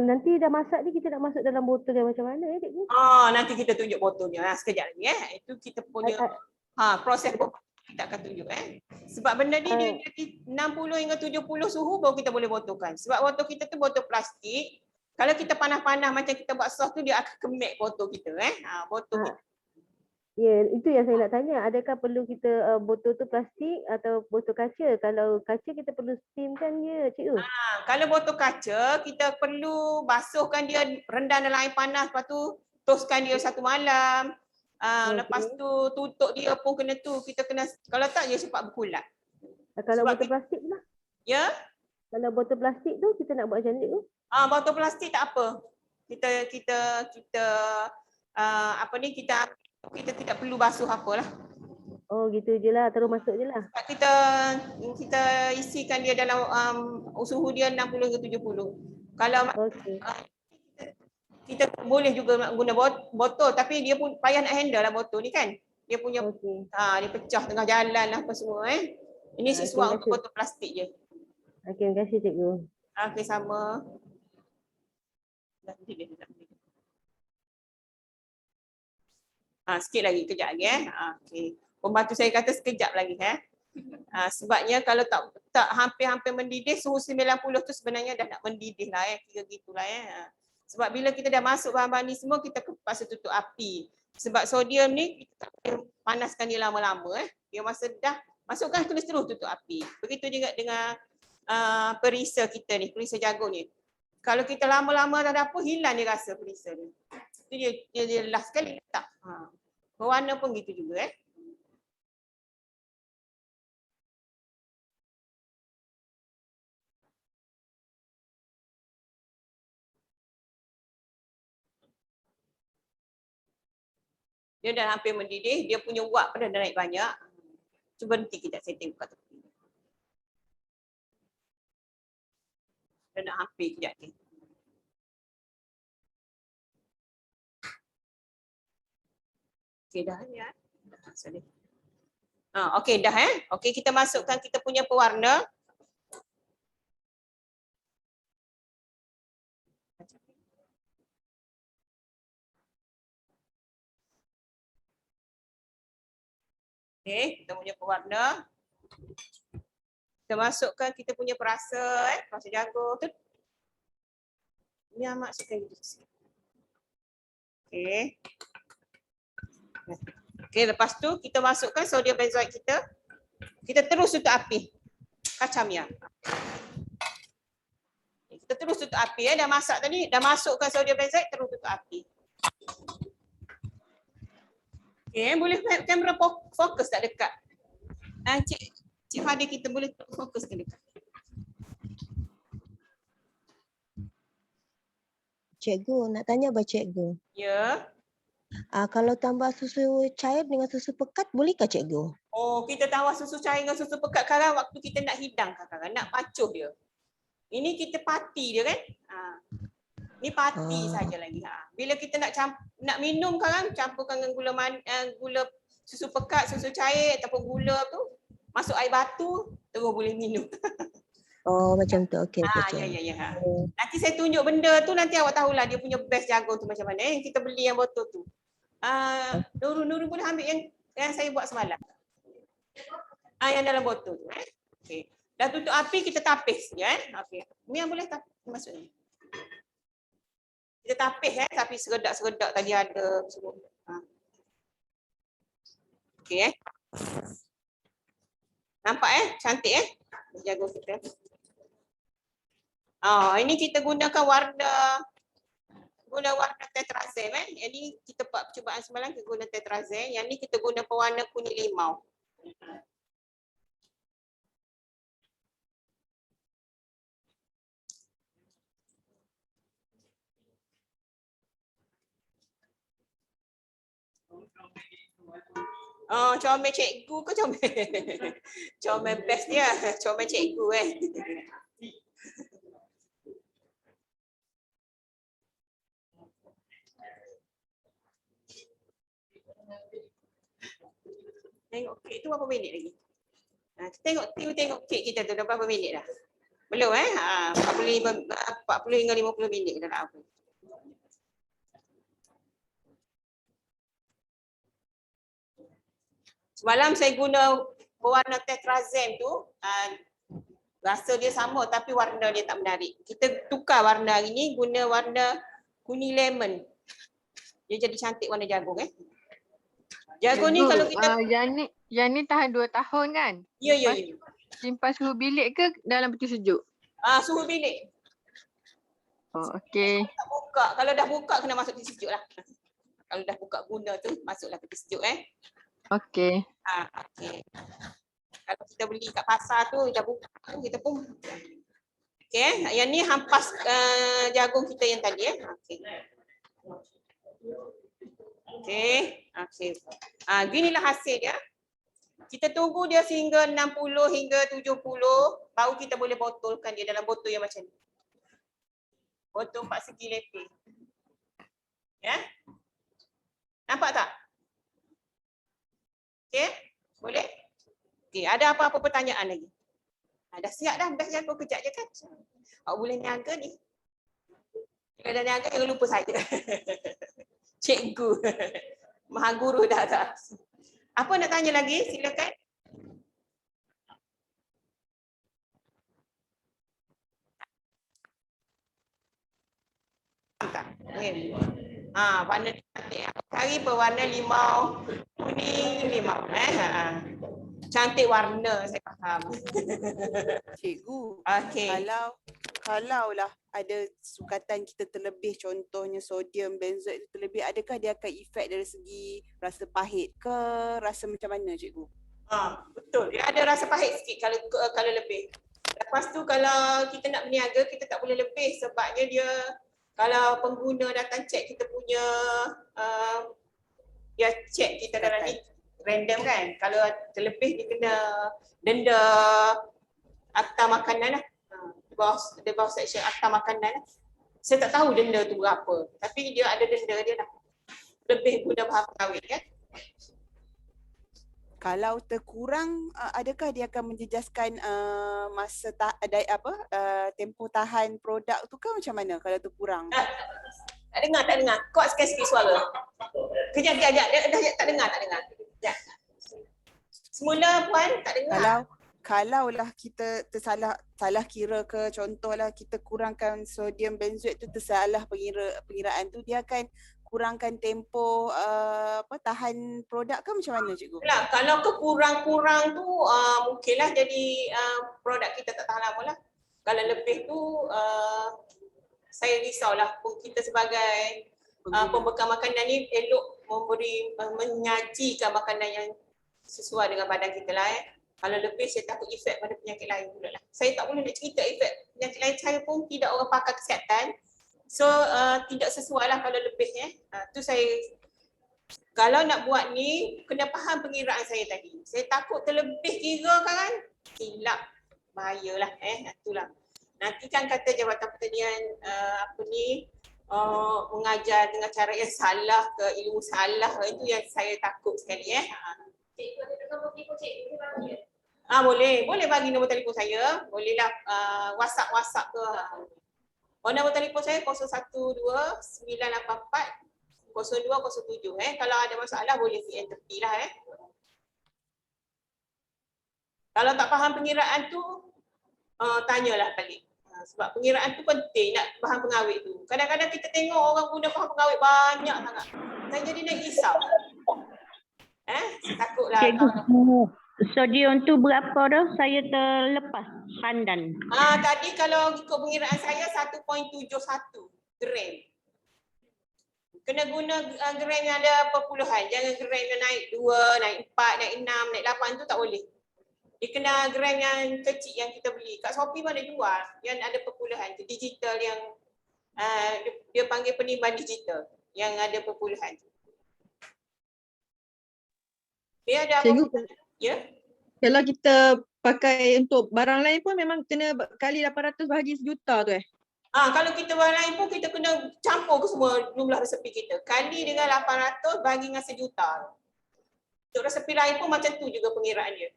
Nanti dah masak ni kita nak masuk dalam botol yang macam mana cikgu? Nanti kita tunjuk botolnya sekejap lagi Itu kita punya proses kita akan tunjuk Sebab benda ni dia jadi 60 hingga 70 suhu baru kita boleh botolkan. Sebab botol kita tu botol plastik. Kalau kita panas-panas macam kita buat sos tu dia akan kemek botol kita botol kita. Ya, itu yang saya nak tanya. Adakah perlu kita botol tu plastik atau botol kaca? Kalau kaca kita perlu steam kan ya, cikgu? Kalau botol kaca, kita perlu basuhkan dia rendam dalam air panas, lepas tu toskan dia 1 malam. Lepas tu tutup dia pun kena tu. Kita kena, kalau tak dia cepat berkulat. Kalau Sebab botol plastik pula. Ya? Kalau botol plastik tu kita nak buat macam mana tu? Botol plastik tak apa. Kita kita tidak perlu basuh apalah. Oh gitu je lah, terus masuk je lah. Sebab kita isikan dia dalam suhu dia 60 ke 70. Kalau Okey. kita boleh juga guna botol tapi dia pun payah nak handle lah botol ni kan. Dia punya Okey. dia pecah tengah jalan lah apa semua Ini sesuai untuk botol plastik je. Okey, terima kasih cikgu. Okey, sama. Sikit lagi, kejap lagi Okey. Pembantu saya kata sekejap lagi sebabnya kalau tak hampir-hampir mendidih, suhu 90 tu sebenarnya dah nak mendidih lah kira gitulah Sebab bila kita dah masuk bahan-bahan ni semua, kita terpaksa tutup api. Sebab sodium ni kita tak boleh panaskan dia lama-lama Dia masa dah masukkan terus tutup api. Begitu juga dengan perisa kita ni, perisa jagung ni. Kalau kita lama-lama dah dapur, hilang dia rasa perisa ni. Dia last sekali tak. Berwarna pun gitu juga Dia dah hampir mendidih, dia punya wak pun dah naik banyak. Cuba nanti kita setting buka tepi. Dia nak hampir kejap ni. Okey dah ni okey dah Okey, kita masukkan kita punya pewarna. Okey, kita punya pewarna. Kita masukkan kita punya perasa perasa jagung tu. Ni masukkan gitu sikit. Okey. Okey, lepas tu kita masukkan sodium benzoat kita. Kita terus tutup api. Kacam ya. Kita terus tutup api dah masak tadi, dah masukkan sodium benzoat, terus tutup api. Okey, boleh kamera fokus tak dekat? Cik Fadil, kita boleh fokus ke dekat? Cikgu, nak tanya apa cikgu? Ya. Kalau tambah susu cair dengan susu pekat, bolehkah cikgu? Oh, kita tambah susu cair dengan susu pekat sekarang waktu kita nak hidang sekarang, nak pacuh dia. Ini kita pati dia kan? Ni pati saja lagi. Bila kita nak minum sekarang, campurkan dengan gula susu pekat, susu cair ataupun gula tu, masuk air batu, terus boleh minum. Oh, macam tu. Okey. Ya. Nanti saya tunjuk benda tu, nanti awak tahulah dia punya best jagung tu macam mana. Kita beli yang botol tu. Nurul boleh ambil yang saya buat semalam. Yang dalam botol tu. Okey. Dah tutup api, kita tapis je Okey. Ni yang boleh tapis maksudnya. Kita tapis tapi seredak-seredak tadi ada semua. Okey Nampak cantik jagung kita. Ini kita gunakan warna tetrazine Ini kita buat percubaan semalam kita guna tetrazine. Yang ni kita guna pewarna kuning limau. Comel cikgu ke comel? Comel best dia, comel cikgu Tengok kek tu berapa minit lagi? Tengok kek kita tu dah berapa minit dah? Belum 40 hingga 50 minit dah nak apa? Semalam saya guna pewarna tetrazine tu, rasa dia sama tapi warna dia tak menarik. Kita tukar warna hari ni, guna warna kuning lemon. Dia jadi cantik warna jagung Jagung ni kalau kita yang ni tahan 2 tahun kan? Ya. Simpan suhu bilik ke dalam peti sejuk? Suhu bilik. Oh, okey. Tak buka. Kalau dah buka kena masuk peti sejuk lah. Kalau dah buka guna tu, masuklah tepi sejuk Okey. Okey. Kalau kita beli kat pasar tu, dah buka, kita pun. Okey, yang ni hampas jagung kita yang tadi Okey. Okey. Okey. Ginilah hasil dia. Kita tunggu dia sehingga 60 hingga 70, baru kita boleh botolkan dia dalam botol yang macam ni. Botol 4 segi lepeh. Ya? Nampak tak? Okey? Boleh? Okey, ada apa-apa pertanyaan lagi? Dah siap dah, best jago kejap je kan? Awak boleh niaga ni. Kalau dah niaga, jangan lupa saya. Cikgu. Maha guru dah tak? Apa nak tanya lagi? Silakan. Warna cantik. Cari berwarna limau, kuning limau. Cantik warna, saya faham. Cikgu, Okey. kalau lah ada sukatan kita terlebih, contohnya sodium benzoat terlebih, adakah dia akan efek dari segi rasa pahit ke rasa macam mana, cikgu? Betul. Dia ada rasa pahit sikit kalau lebih. Lepas tu kalau kita nak berniaga, kita tak boleh lebih sebabnya dia kalau pengguna datang cek kita punya dia cek kita dalam ni random kan. Kalau terlebih dia kena denda akta makanan lah. Di bawah section akta makanan lah. Saya tak tahu denda tu berapa. Tapi dia ada denda dia lah. Lebih guna bahan pengawet kan. Kalau terkurang, adakah dia akan menjejaskan masa tempoh tahan produk tu ke macam mana kalau terkurang? Tak dengar. Kuat sikit suara. Kejap. Dah tak dengar. Sekejap. Semula Puan tak dengar. Kalau lah kita salah kira ke, contohlah kita kurangkan sodium benzoat tu, tersalah pengiraan tu, dia akan kurangkan tempoh tahan produk ke macam mana, cikgu? Kalau kekurang-kurang tu mungkinlah jadi produk kita tak tahan lama lah. Kalau lebih tu saya risaulah kita sebagai pembekal makanan ni elok menyajikan makanan yang sesuai dengan badan kita lah Kalau lebih saya takut efek pada penyakit lain pula lah. Saya tak boleh nak cerita efek penyakit lain, saya pun tidak orang pakar kesihatan. So tidak sesuai lah kalau lebih tu saya, kalau nak buat ni kena faham pengiraan saya tadi. Saya takut terlebih kira kan silap, bahayalah itulah. Nanti kan kata Jabatan Pertanian mengajar dengan cara yang salah ke, ilmu salah, itu yang saya takut sekali Cikgu ada nombor telefon cikgu, boleh bagi nombor telefon saya. Bolehlah WhatsApp ke. Nombor telefon saya 012-984-0207 Kalau ada masalah boleh PM tepi lah Kalau tak faham pengiraan tu tanyalah balik. Sebab pengiraan tu penting nak bahan pengawet tu. Kadang-kadang kita tengok orang guna bahan pengawet banyak sangat. Saya jadi nak risau. Saya takutlah. Cikgu, sodium tu berapa dah? Saya terlepas pandan. Tadi kalau ikut pengiraan saya 1.71 gram. Kena guna gram yang ada perpuluhan. Jangan gram yang naik 2, naik 4, naik 6, naik 8 tu tak boleh. Dia kena gram yang kecil yang kita beli. Kat Shopee mana jual yang ada perpuluhan. Digital yang dia panggil penimbang digital yang ada perpuluhan. Dia ada apa? Ya? Kalau kita pakai untuk barang lain pun memang kena kali 800 bahagi sejuta tu Kalau kita barang lain pun kita kena campur ke semua jumlah resepi kita. Kali dengan 800 bahagi dengan sejuta. Untuk resepi lain pun macam tu juga pengiraan dia.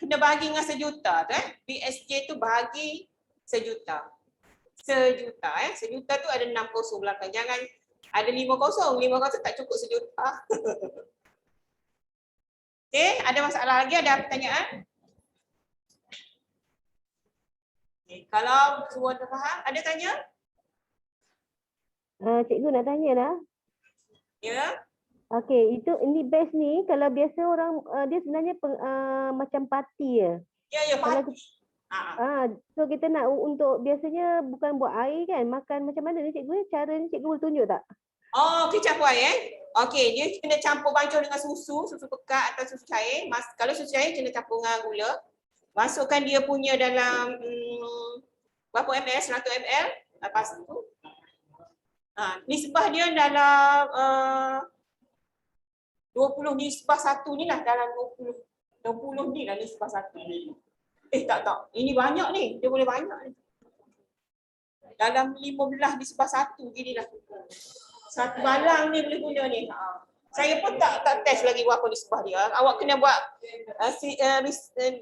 Kena bahagi dengan sejuta tu BSJ tu bahagi sejuta. Sejuta tu ada 6 kosong belakang. Jangan ada 5 kosong tak cukup sejuta. Okey, ada masalah lagi? Ada pertanyaan? Okay, kalau semua dah faham, ada tanya? Cikgu nak tanya dah. Ya. Okey, ini best ni kalau biasa orang dia sebenarnya macam parti ya. Ya, parti. So kita nak untuk biasanya bukan buat air kan, makan macam mana ni cikgu? Cara ni cikgu boleh tunjuk tak? Oh, okey campur air Okey, dia kena campur bancuh dengan susu pekat atau susu cair. Kalau susu cair kena campur dengan gula. Masukkan dia punya dalam berapa ml? 100 ml. Lepas tu nisbah dia dalam 20 nisbah satu ni lah, dalam 20 ni lah nisbah satu. Tak. Ini banyak ni. Dia boleh banyak ni. Dalam 15 nisbah satu gini lah. Satu balang ni boleh guna ni. Saya pun tak test lagi berapa nisbah dia. Awak kena buat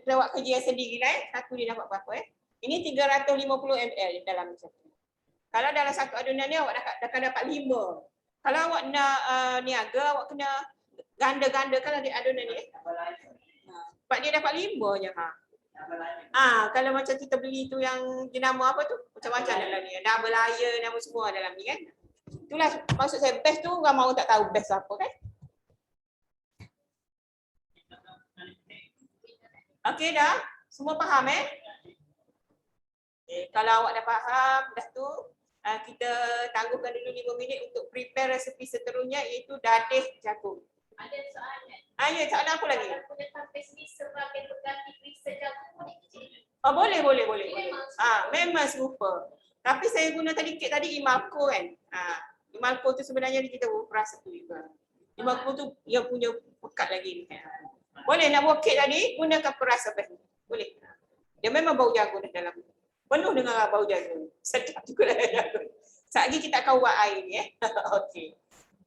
buat kerja yang sendiri lah. Satu ni dapat berapa Ini 350 ml dalam satu. Kalau dalam satu adunan ni awak dah dapat 5. Kalau awak nak niaga, awak kena ganda-gandakan adunan ni. Sebab dia dapat 5 je. Kalau macam kita beli tu yang jenama apa tu? Macam-macam dalam ni. Double layer, nama semua dalam ni kan. Itulah maksud saya best tu, orang mahu tak tahu best apa kan. Okey dah? Semua faham kalau awak dah faham dah tu, kita tangguhkan dulu 5 minit untuk prepare resepi seterusnya iaitu dadih jagung. Ada soalan. Ya, soalan apa lagi? Kalau guna tapis ni sebagai pengganti perisa jagung boleh ke? Boleh. Memang serupa. Tapi saya guna kek tadi Imalco kan. Imalco tu sebenarnya kita beras tu juga. Imalco tu yang punya pekat lagi. Boleh nak buat kek tadi, gunakan peras apa ni. Boleh. Dia memang bau jagung dalam. Penuh dengan bau jagung. Sedap juga jagung. Sekejap lagi kita akan buat air ni Okey.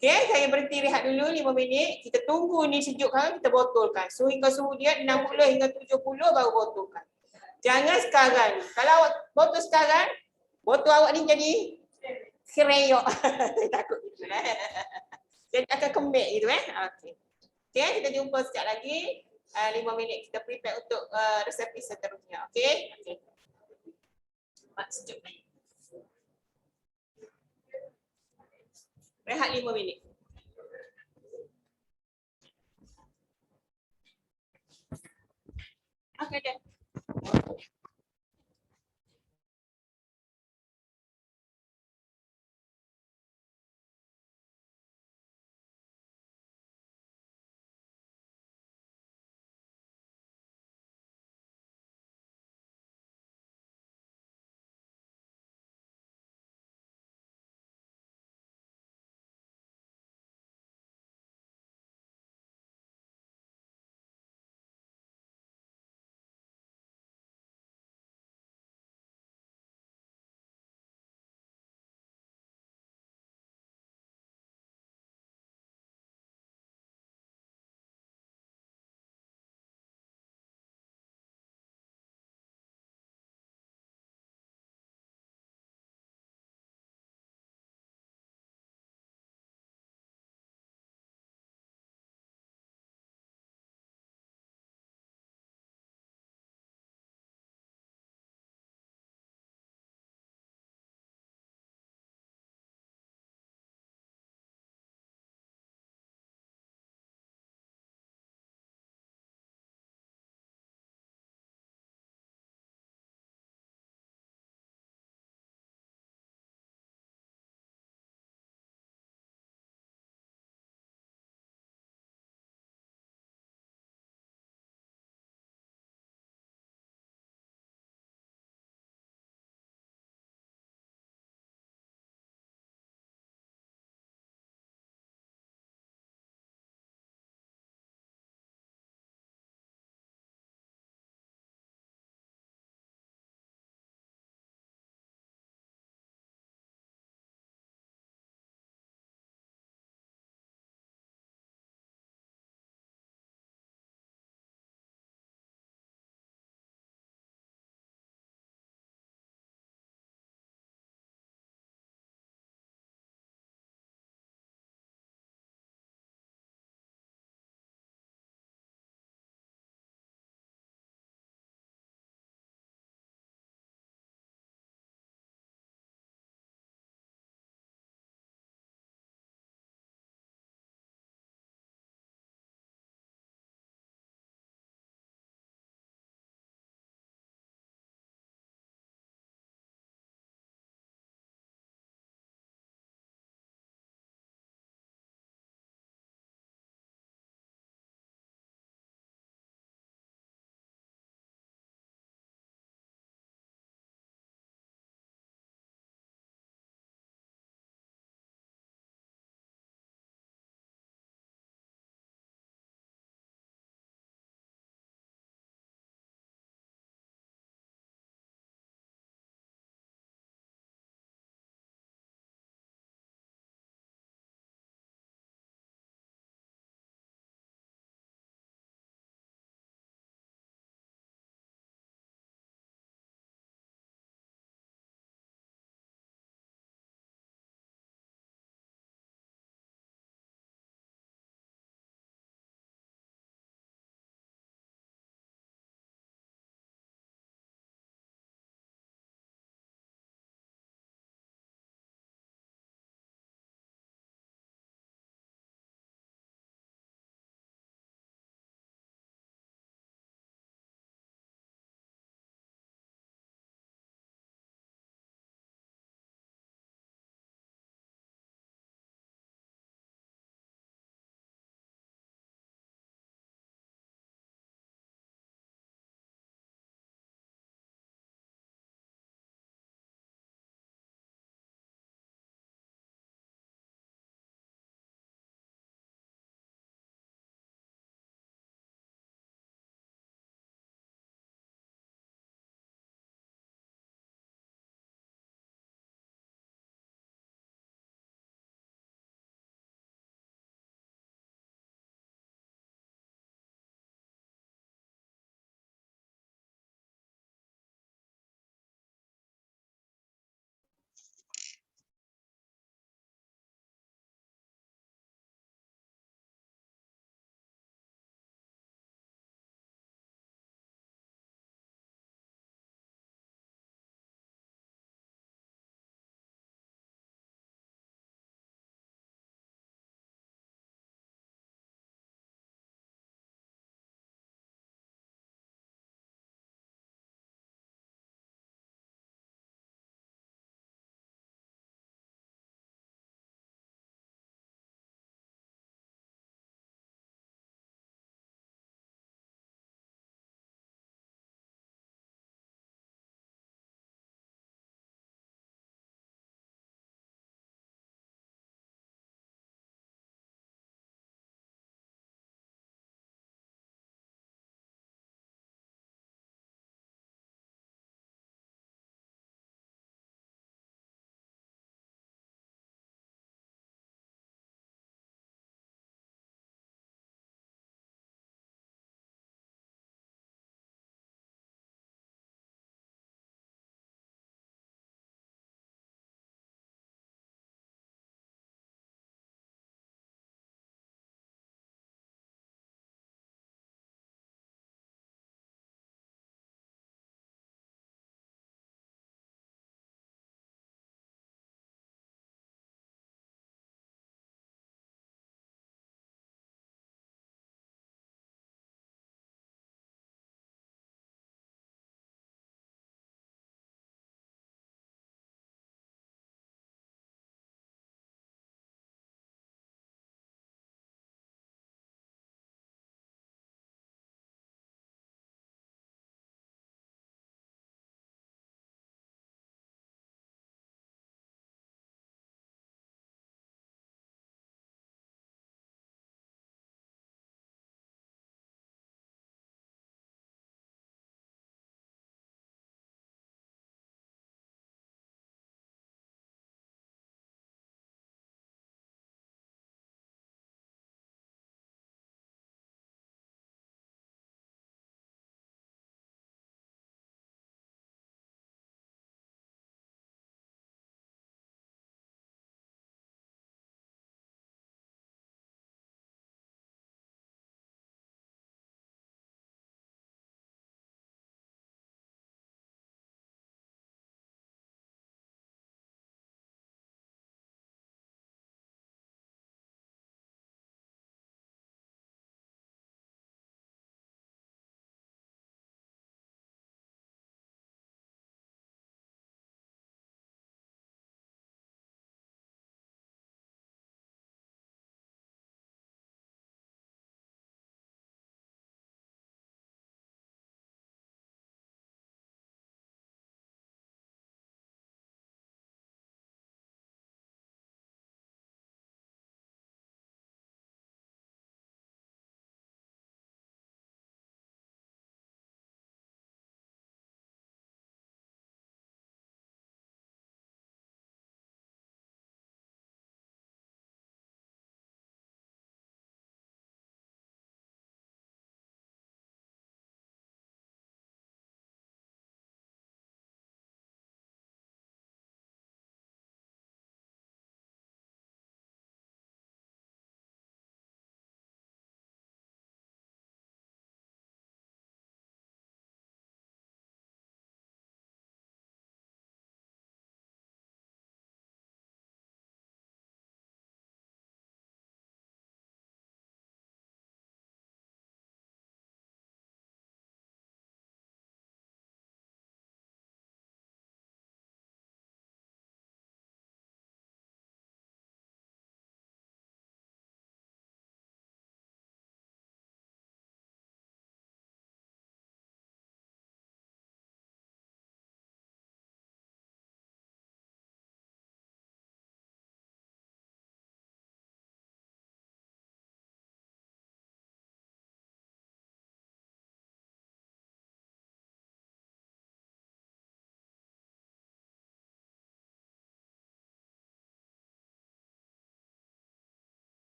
Okey, saya berhenti rehat dulu 5 minit. Kita tunggu ni sejukkan, kita botolkan. So hingga suhu dia 60 hingga 70 baru botolkan. Jangan sekarang. Kalau awak botol sekarang, botol awak ni jadi kereyok. Saya takut gitu Jadi akan kembik gitu Okey. Okey, kita jumpa sekejap lagi. 5 minit kita prepare untuk resepi seterusnya. Okey? Okey. Sejuk ni. Rehat 5 minit. Okey dah.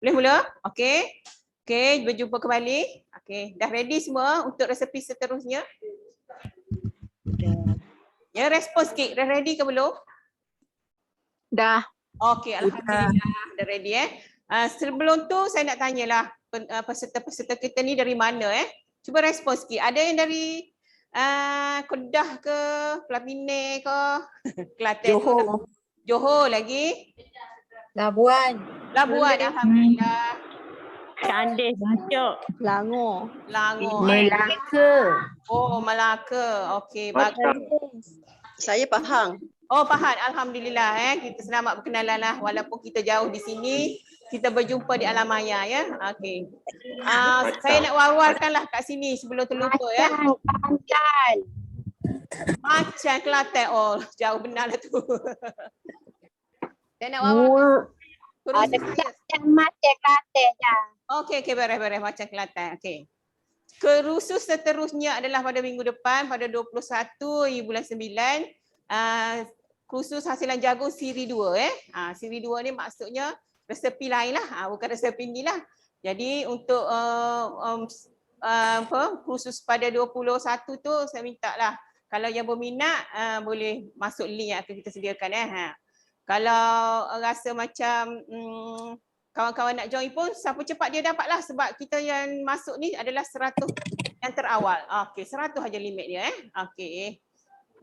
Boleh mula? Okey. Okey, berjumpa kembali. Okey, dah ready semua untuk resepi seterusnya? Ya, respon sikit. Dah ready ke belum? Dah. Okey, alhamdulillah dah ready sebelum tu saya nak tanyalah peserta-peserta kita ni dari mana Cuba respon sikit. Ada yang dari Kedah ke, Pelapine ke, Kelantan Johor. Johor lagi? Labuan. Labuan, alhamdulillah. Sandih, Bacok. Selangor. Selangor. Melaka. Oh, Melaka. Okey, Macam bagus. Saya Pahang. Oh, Pahang. Alhamdulillah Kita selamat berkenalan lah walaupun kita jauh di sini. Kita berjumpa di alam maya ya. Okey. Saya nak war-warkanlah kat sini sebelum terlupa ya. Kelantan. Macam Kelantan. Oh, jauh benar lah tu. Saya nak war-warkan. Ada Kelantan macam Kelantan je. Okey, beres-beres macam Kelantan. Okey. Kerusus seterusnya adalah pada minggu depan pada 21 bulan 9. Kursus hasilan jagung siri 2 siri 2 ni maksudnya resepi lain lah, bukan resepi ni lah. Jadi untuk kursus pada 21 tu saya minta lah kalau yang berminat boleh masuk link yang akan kita sediakan Kalau rasa macam kawan-kawan nak join pun siapa cepat dia dapat lah sebab kita yang masuk ni adalah 100 yang terawal. Okey, 100 aja limit dia Okey.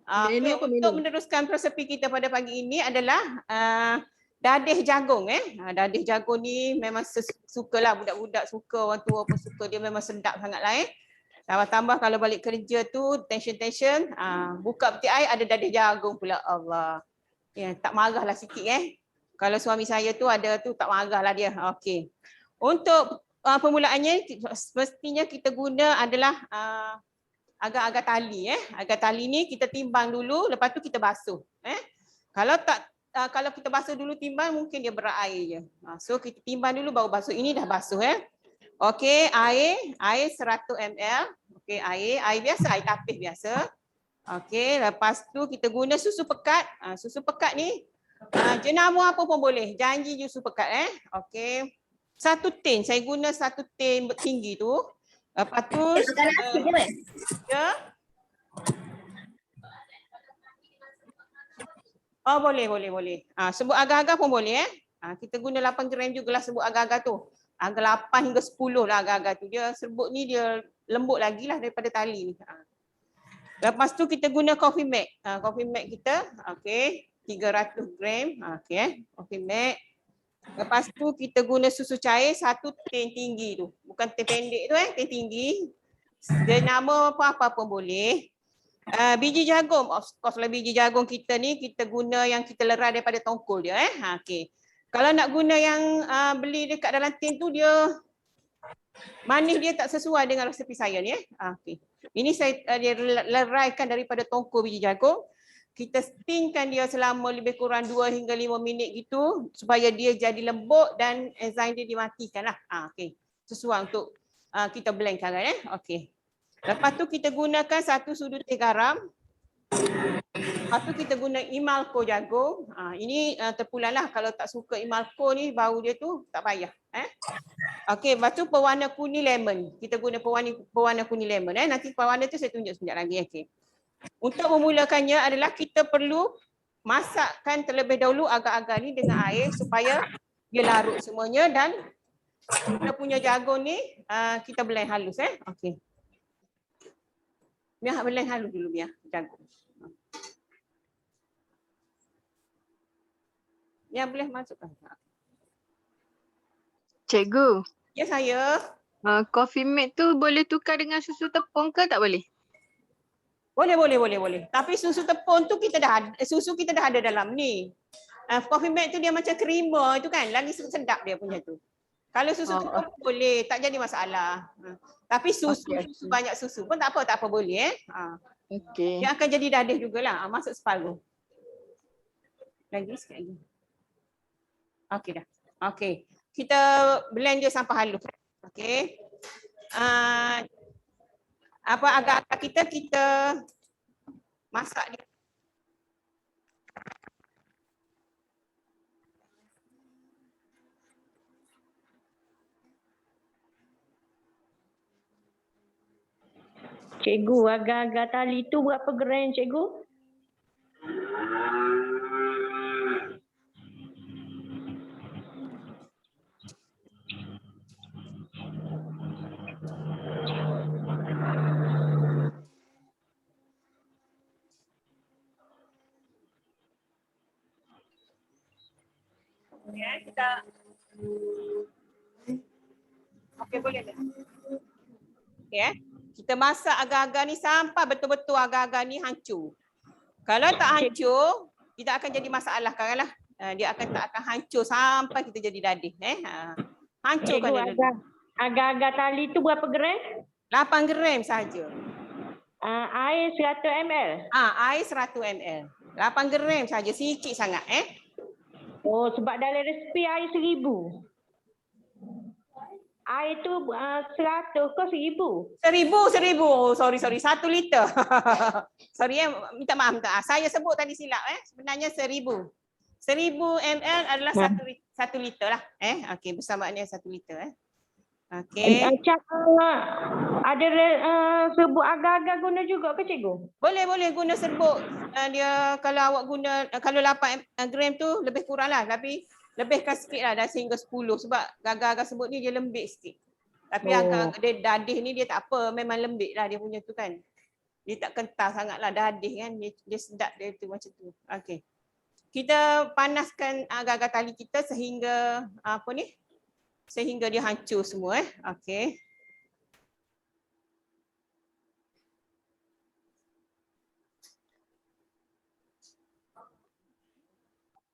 Menu apa Untuk menu? meneruskan resepi kita pada pagi ini adalah dadih jagung Dadih jagung ni memang sukalah budak-budak suka, orang tua pun suka, dia memang sedap sangatlah Tambah-tambah kalau balik kerja tu tension buka peti air ada dadih jagung pula. Allah. Ya, tak marahlah sikit Kalau suami saya tu ada tu tak marahlah dia. Okey. Untuk permulaannya mestinya kita guna adalah agar-agar tali Agar tali ni kita timbang dulu, lepas tu kita basuh kalau kita basuh dulu timbang mungkin dia berat air je. So kita timbang dulu baru basuh. Ini dah basuh Okey, air 100 ml. Okey, air biasa, air tapis biasa. Okey, lepas tu kita guna susu pekat. Susu pekat ni jenama apa pun boleh. Janji susu pekat Okey. 1 tin, saya guna 1 tin tinggi tu. Lepas tu Oh boleh. Sebut agar-agar pun boleh kita guna 8 gram jugalah sebut agar-agar tu. Agak 8 hingga 10 lah agar-agar tu. Dia serbuk ni dia lembut lagi lah daripada tali ni. Lepas tu kita guna coffee mat. Coffee mat kita okey 300 gram. Okey coffee mat. Lepas tu kita guna susu cair 1 tin tinggi tu. Bukan tin pendek tu tin tinggi. Dia nama apa pun boleh. Biji jagung, of course lah biji jagung kita ni kita guna yang kita lerai daripada tongkol dia okey. Kalau nak guna yang beli dekat dalam tin tu dia manis dia tak sesuai dengan resepi saya ni okey. Ini saya dia leraikan daripada tongkol biji jagung. Kita steamkan dia selama lebih kurang 2 hingga 5 minit gitu supaya dia jadi lembut dan enzim dia dimatikan lah. Okey. Sesuai untuk kita blend sekarang okey. Lepas tu kita gunakan 1 sudu teh garam. Lepas tu kita guna imalko jagung. Ini terpulang lah kalau tak suka imalko ni bau dia tu tak payah. Okey, lepas tu pewarna kuning lemon. Kita guna pewarna kuning lemon Nanti pewarna tu saya tunjuk sekejap lagi okey. Untuk memulakannya adalah kita perlu masakkan terlebih dahulu agar-agar ni dengan air supaya dia larut semuanya dan kita punya jagung ni kita blend halus okey. Biar blend halus dulu biar jagung. Yang boleh masukkan. Cikgu. Ya saya. Coffee mate tu boleh tukar dengan susu tepung ke tak boleh? Boleh. Tapi susu tepung tu kita dah ada dalam ni. Coffee mate tu dia macam creamer tu kan. Lagi sedap dia punya tu. Kalau susu tepung boleh, tak jadi masalah. Tapi susu banyak susu pun tak apa boleh Okey. Dia akan jadi dadih jugalah. Masuk separuh. Lagi sikit lagi. Okey dah. Okey. Kita blend dia sampai halus. Okey. Agak-agak kita masak dia. Cikgu, agar-agar tali tu berapa gram cikgu? Ya, kita okey boleh tak? Ya. Kita masak agar-agar ni sampai betul-betul agar-agar ni hancur. Kalau tak hancur, tidak akan jadi masalah kan lah. Dia tak akan hancur sampai kita jadi dadih hancurkan Cikgu, dia dulu. agar-agar tali tu berapa gram? 8 gram saja. Air 100 ml. Air 100 ml. 8 gram saja, sikit sangat Oh, sebab dalam resipi air 1000. Air tu 100 ke 1000? 1000. Sorry. 1 liter. Sorry minta maaf. Saya sebut tadi silap Sebenarnya 1000. 1000 ml adalah 1 liter lah. Okey, bersamaannya 1 liter Okey. Ada serbuk agar-agar guna juga ke cikgu? Boleh guna serbuk. Dia kalau awak guna kalau 8 gram tu lebih kurang lah, tapi lebihkan sikit lah dah sehingga 10 sebab agar-agar serbuk ni dia lembik sikit. Tapi agak dia dadih ni dia tak apa, memang lembik lah dia punya tu kan. Dia tak kental sangat lah dadih kan, dia sedap dia tu macam tu. Okey. Kita panaskan agar-agar tali kita sehingga sehingga dia hancur semua Okey.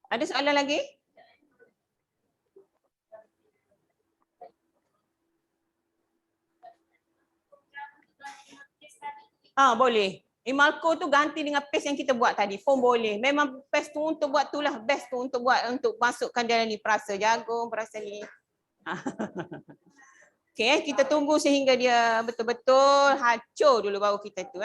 Ada soalan lagi? Boleh. Imalco tu ganti dengan paste yang kita buat tadi. Foam boleh. Memang paste tu untuk buat tu lah. Best tu untuk buat untuk masukkan dalam ni perasa jagung, perasa ni. Okey, kita tunggu sehingga dia betul-betul hancur dulu baru kita tu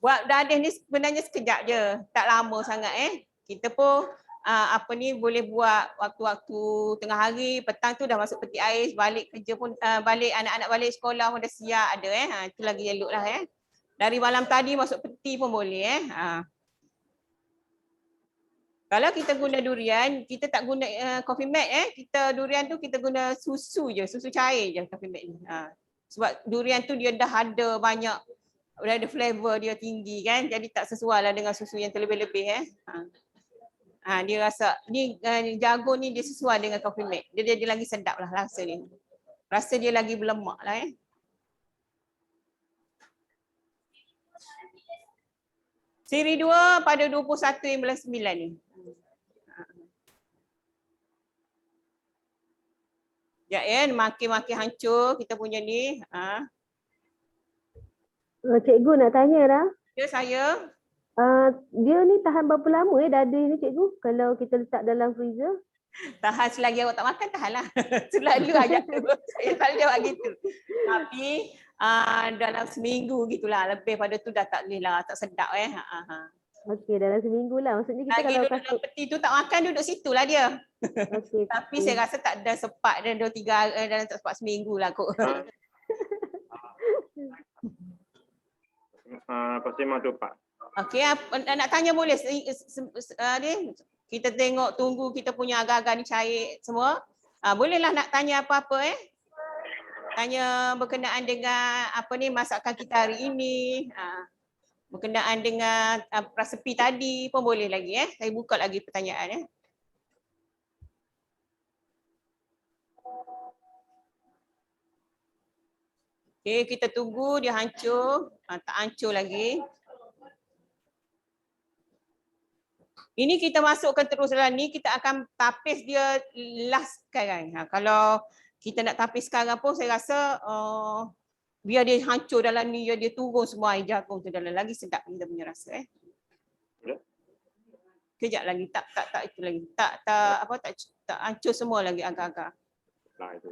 Buat dadih ni sebenarnya sekejap je. Tak lama sangat Kita pun boleh buat waktu-waktu tengah hari, petang tu dah masuk peti ais, balik kerja pun balik anak-anak balik sekolah pun dah siap ada itu lagi elok lah Dari malam tadi masuk peti pun boleh Kalau kita guna durian, kita tak guna coffee mat kita durian tu kita guna susu je, susu cair je coffee mat ni. Sebab durian tu dia dah ada banyak, dah ada flavor dia tinggi kan, jadi tak sesuai lah dengan susu yang terlebih-lebih dia rasa ni jagung ni dia sesuai dengan coffee mat. Dia lagi sedap lah rasa dia. Rasa dia lagi berlemak lah Siri 2 pada 21/9 ni. Ya makin-makin hancur kita punya ni. Cikgu nak tanya dah. Ya saya. Dia ni tahan berapa lama dadih ni cikgu kalau kita letak dalam freezer? Tahan selagi awak tak makan tahan lah. Selalu ajak saya selalu jawab gitu. Tapi dalam seminggu gitulah, lebih pada tu dah tak boleh lah, tak sedap Okey, dalam seminggu lah. Maksudnya kita lagi kalau duduk dalam peti tu tak makan, duduk situ lah dia. okey. Tapi saya rasa tak ada sepat dan 2-3 hari dalam tak sepat seminggu lah kot. Persimmang tu Pak. Okey, nak tanya boleh? Kita tengok tunggu kita punya agar-agar ni cair semua. Bolehlah nak tanya apa-apa Tanya berkenaan dengan masakan kita hari ini. Berkenaan dengan resepi tadi pun boleh lagi Saya buka lagi pertanyaan Okey, kita tunggu dia hancur. Tak hancur lagi. Ini kita masukkan terus dalam ni, kita akan tapis dia last sekarang. Kalau kita nak tapis sekarang pun saya rasa biar dia hancur dalam ni, dia turun semua air jagung tu dalam, lagi sedap kita punya rasa Kejap lagi tak itu lagi. Tak hancur semua lagi agak-agak. Nah itu.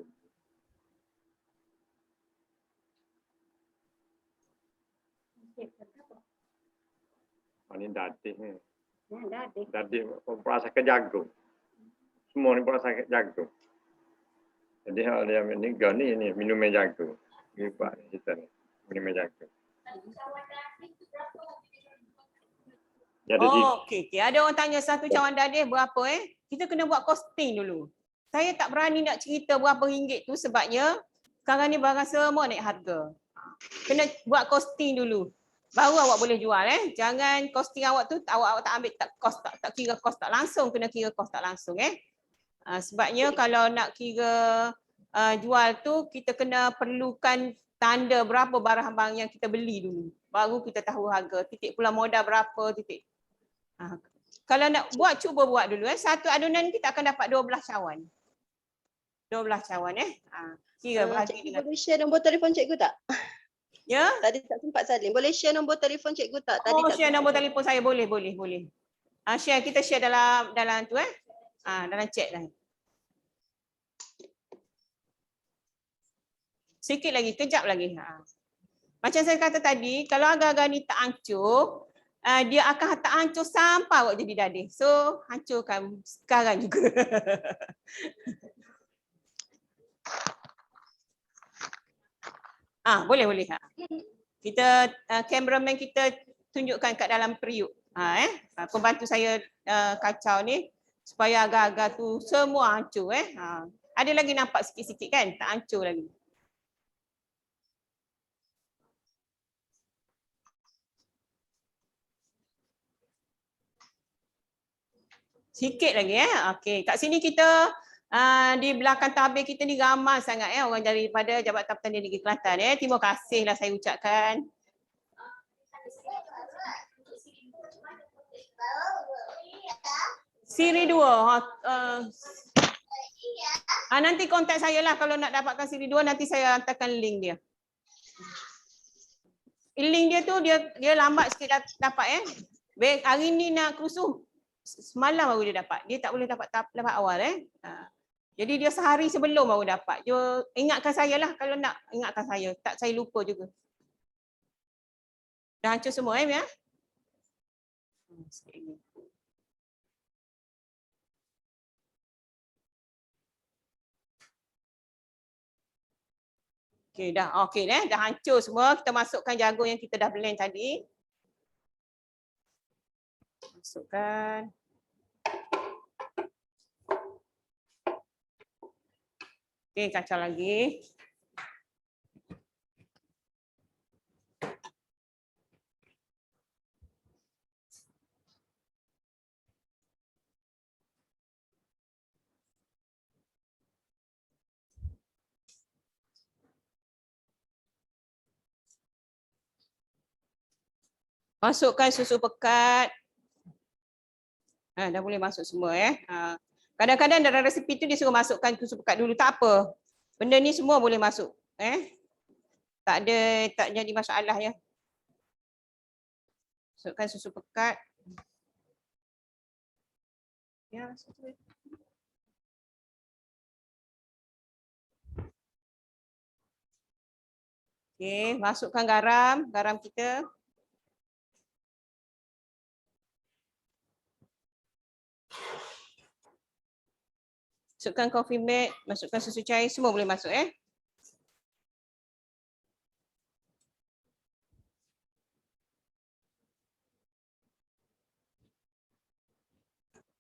Ini dadih ni. Dadih merasakan jagung. semua ni pula sakit jagung. Jadi hal dia ambil ni minuman jagung. Ni buat kita ni minuman jagung. Jadi Okey. Ada orang tanya satu cawan dadih berapa Kita kena buat costing dulu. Saya tak berani nak cerita berapa ringgit tu sebabnya sekarang ni barang semua naik harga. Kena buat costing dulu. Baru awak boleh jual Jangan costing awak tu awak tak ambil tak kira kos tak langsung, kena kira kos tak langsung sebabnya kalau nak kira jual tu kita kena perlukan tanda berapa barang-barang yang kita beli dulu. Baru kita tahu harga, titik pula modal berapa titik. Kalau nak buat, cuba buat dulu satu adunan kita akan dapat 12 cawan. 12 cawan kira bahagi Cikgu dengan boleh share nombor telefon cikgu tak? ya. Tadi tak sempat salin. Boleh share nombor telefon cikgu tak? Tadi tak Share sempat nombor salin. telefon saya boleh. Share kita share dalam tu dalam chat dah. Sikit lagi, kejap lagi. Macam saya kata tadi, kalau agak-agak ni tak hancur, dia akan tak hancur sampai awak jadi dadih. So, hancurkan sekarang juga. Boleh. Kita cameraman kita tunjukkan kat dalam periuk. Pembantu saya kacau ni supaya agak-agak tu semua hancur Ada lagi nampak sikit-sikit kan? Tak hancur lagi. Sikit lagi Okey, kat sini kita di belakang tabir kita ni ramai sangat orang daripada Jabatan Pertanian Negeri Kelantan Terima kasihlah saya ucapkan. Siri 2. Nanti kontak saya lah kalau nak dapatkan siri 2, nanti saya hantarkan link dia. Link dia tu dia lambat sikit dapat Hari ni nak kerusuh. Semalam baru dia dapat. Dia tak boleh dapat awal Jadi dia sehari sebelum baru dapat. Dia ingatkan saya lah kalau nak ingatkan saya. Tak saya lupa juga. Dah hancur semua ya. Sikit lagi. Okey dah. Dah hancur semua. Kita masukkan jagung yang kita dah blend tadi. Masukkan. Okey, kacau lagi. Masukkan susu pekat. Dah boleh masuk semua Kadang-kadang dalam resipi tu dia suruh masukkan susu pekat dulu, tak apa. Benda ni semua boleh masuk. Tak jadi masalah Masukkan susu pekat. Okey, masukkan garam kita. Masukkan coffee mate, masukkan susu cair, semua boleh masuk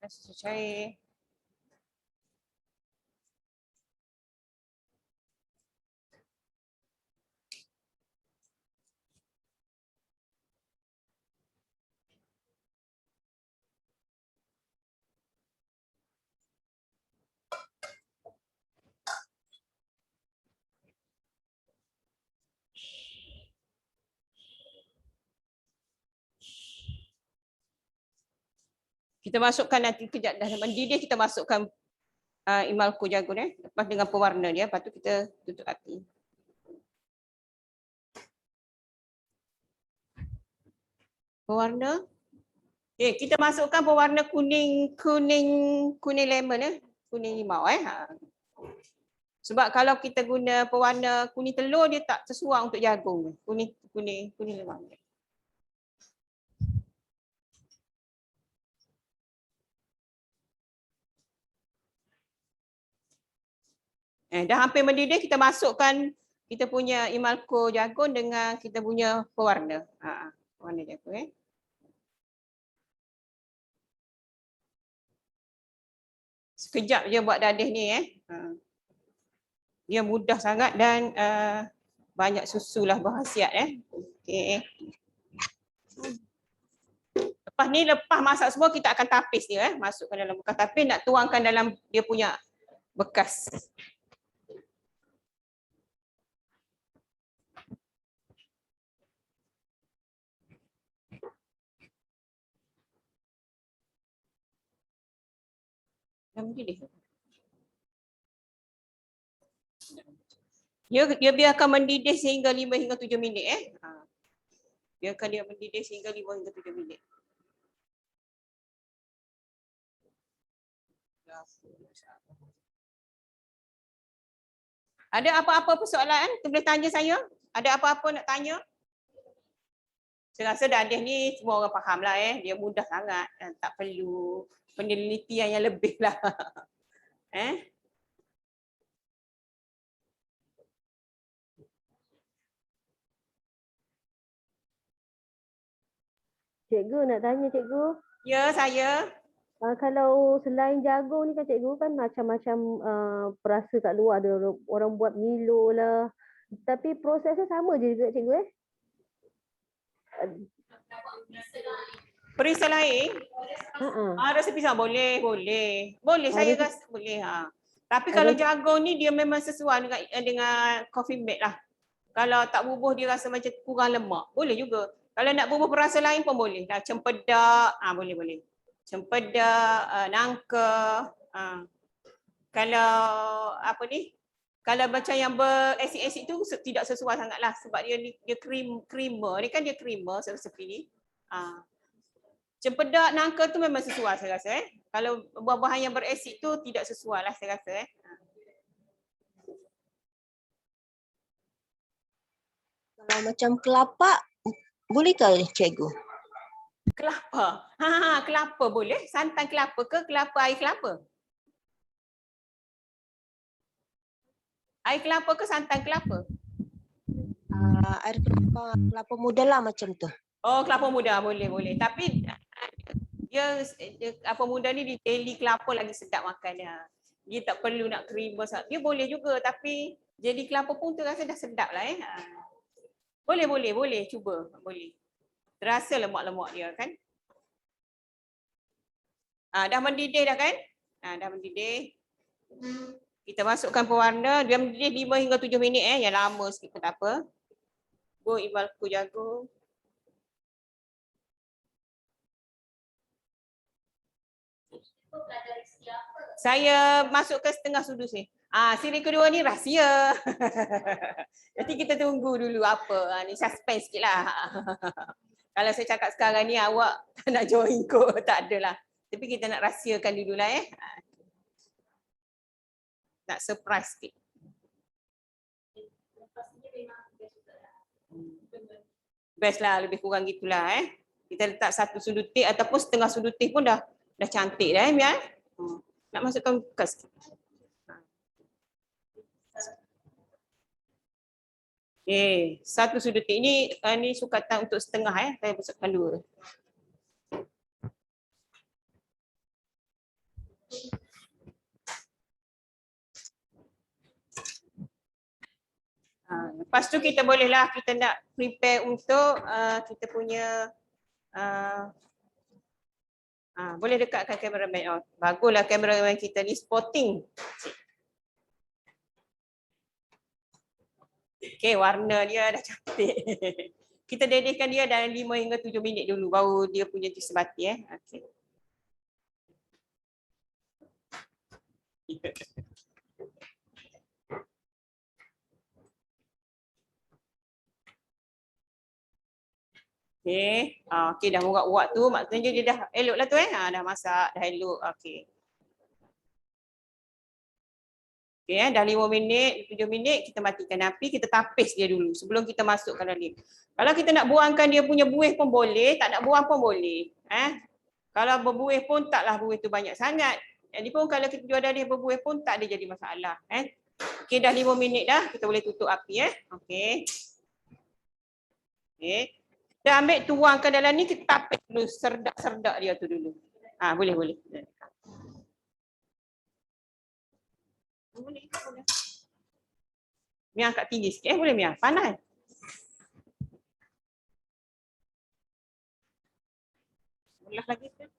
susu cair. Kita masukkan nanti kejap dah mendidih, kita masukkan imalku jagung lepas dengan pewarna dia, lepas tu kita tutup api. Pewarna. Okey, kita masukkan pewarna kuning lemon kuning limau Sebab kalau kita guna pewarna kuning telur dia tak sesuai untuk jagung. Kuning limau. Dah hampir mendidih, kita masukkan kita punya Imalco jagung dengan kita punya pewarna. Pewarna jagung. Sekejap je buat dadih ni. Dia mudah sangat dan banyak susu lah berkhasiat. Okey. Lepas masak semua kita akan tapis dia. Masukkan dalam bekas tapis, nak tuangkan dalam dia punya bekas. Dia biarkan mendidih sehingga 5 hingga 7 minit. Biarkan dia mendidih sehingga 5 hingga 7 minit. Ada apa-apa persoalan? Boleh tanya saya? Ada apa-apa nak tanya? Saya rasa dadih ni semua orang faham lah. Dia mudah sangat. Tak perlu penelitian yang lebih lah. Cikgu nak tanya cikgu. Ya, saya. Kalau selain jagung ni kan cikgu kan macam-macam perasa kat luar, ada orang buat Milo lah. Tapi prosesnya sama je juga cikgu Perisa lain? Resipi sama boleh. Boleh saya rasa boleh. Tapi kalau jagung ni dia memang sesuai dengan coffee mate lah. Kalau tak bubuh dia rasa macam kurang lemak, boleh juga. Kalau nak bubuh perasa lain pun boleh. Cempedak, boleh. Cempedak, nangka. Kalau apa ni? Kalau macam yang berasid-asid tu tidak sesuai sangatlah sebab dia creamer. Ni kan dia creamer resepi ni. Cempedak, nangka tu memang sesuai saya rasa. Kalau buah-buahan yang berasid tu tidak sesuai lah saya rasa. Kalau macam kelapa, bolehkah cikgu? Kelapa. Kelapa boleh. Santan kelapa ke kelapa air kelapa? Air kelapa ke santan kelapa? Air kelapa muda lah macam tu. Oh, kelapa muda boleh. Tapi dia kelapa muda ni di daily kelapa lagi sedap makannya. Dia tak perlu nak creamer. Dia boleh juga tapi jadi kelapa pun tu rasa dah sedap lah. Boleh cuba. Boleh. Terasa lemak-lemak dia kan. Dah mendidih dah kan? Dah mendidih. Kita masukkan pewarna. Dia mendidih 5 hingga 7 minit. Yang lama sikit pun tak apa. Imalco jagung. Saya masukkan setengah sudut ni. Siri kedua ni rahsia. Nanti kita tunggu dulu apa. Ni suspense sikit lah. Kalau saya cakap sekarang ni awak tak nak join kot. Tak adalah. Tapi kita nak rahsiakan dulu lah Nak surprise sikit. Best lah, lebih kurang gitulah Kita letak satu sudut tip ataupun setengah sudut tip pun dah cantik dah Mia. Nak masukkan bekas sikit. Okay, satu sudut tip ni sukatan untuk setengah saya masukkan 2. Lepas tu kita bolehlah kita nak prepare untuk kita punya boleh dekatkan kameraman. Baguslah kameraman kita ni spotting. Okey, warna dia dah cantik. Kita dedihkan dia dalam 5 hingga 7 minit dulu baru dia punya disebati Okey. Okey, dah urat-urat tu maksudnya dia dah elok lah tu dah masak, dah elok. Okey. Okey dah 5 minit, 7 minit kita matikan api, kita tapis dia dulu sebelum kita masukkan dalam. Kalau kita nak buangkan dia punya buih pun boleh, tak nak buang pun boleh. Kalau berbuih pun taklah buih tu banyak sangat. Jadi pun kalau kita jual dia berbuih pun tak ada jadi masalah. Okey, dah 5 minit dah. Kita boleh tutup api Okey. Okey. Kita ambil tuangkan dalam ni, kita tapik dulu, serdak-serdak dia tu dulu. Boleh. Boleh. Mia angkat tinggi sikit boleh Mia? Panas. Belah lagi tu.